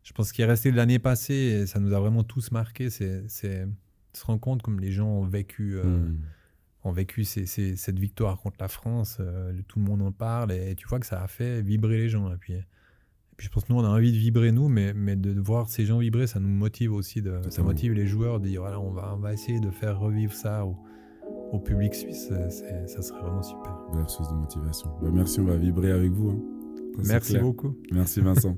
je pense qu'il est resté de l'année passée et ça nous a vraiment tous marqué. C'est se rendre compte comme les gens ont vécu cette victoire contre la France. Tout le monde en parle et tu vois que ça a fait vibrer les gens. Et puis je pense que nous, on a envie de vibrer nous, mais de voir ces gens vibrer, ça nous motive aussi. Ça Totalement. motive les joueurs de dire voilà, on va essayer de faire revivre ça au public suisse. Ça serait vraiment super. Belle source de motivation. Bah, merci, on va vibrer avec vous. Hein. Ça, c'est Merci clair. beaucoup. Merci Vincent.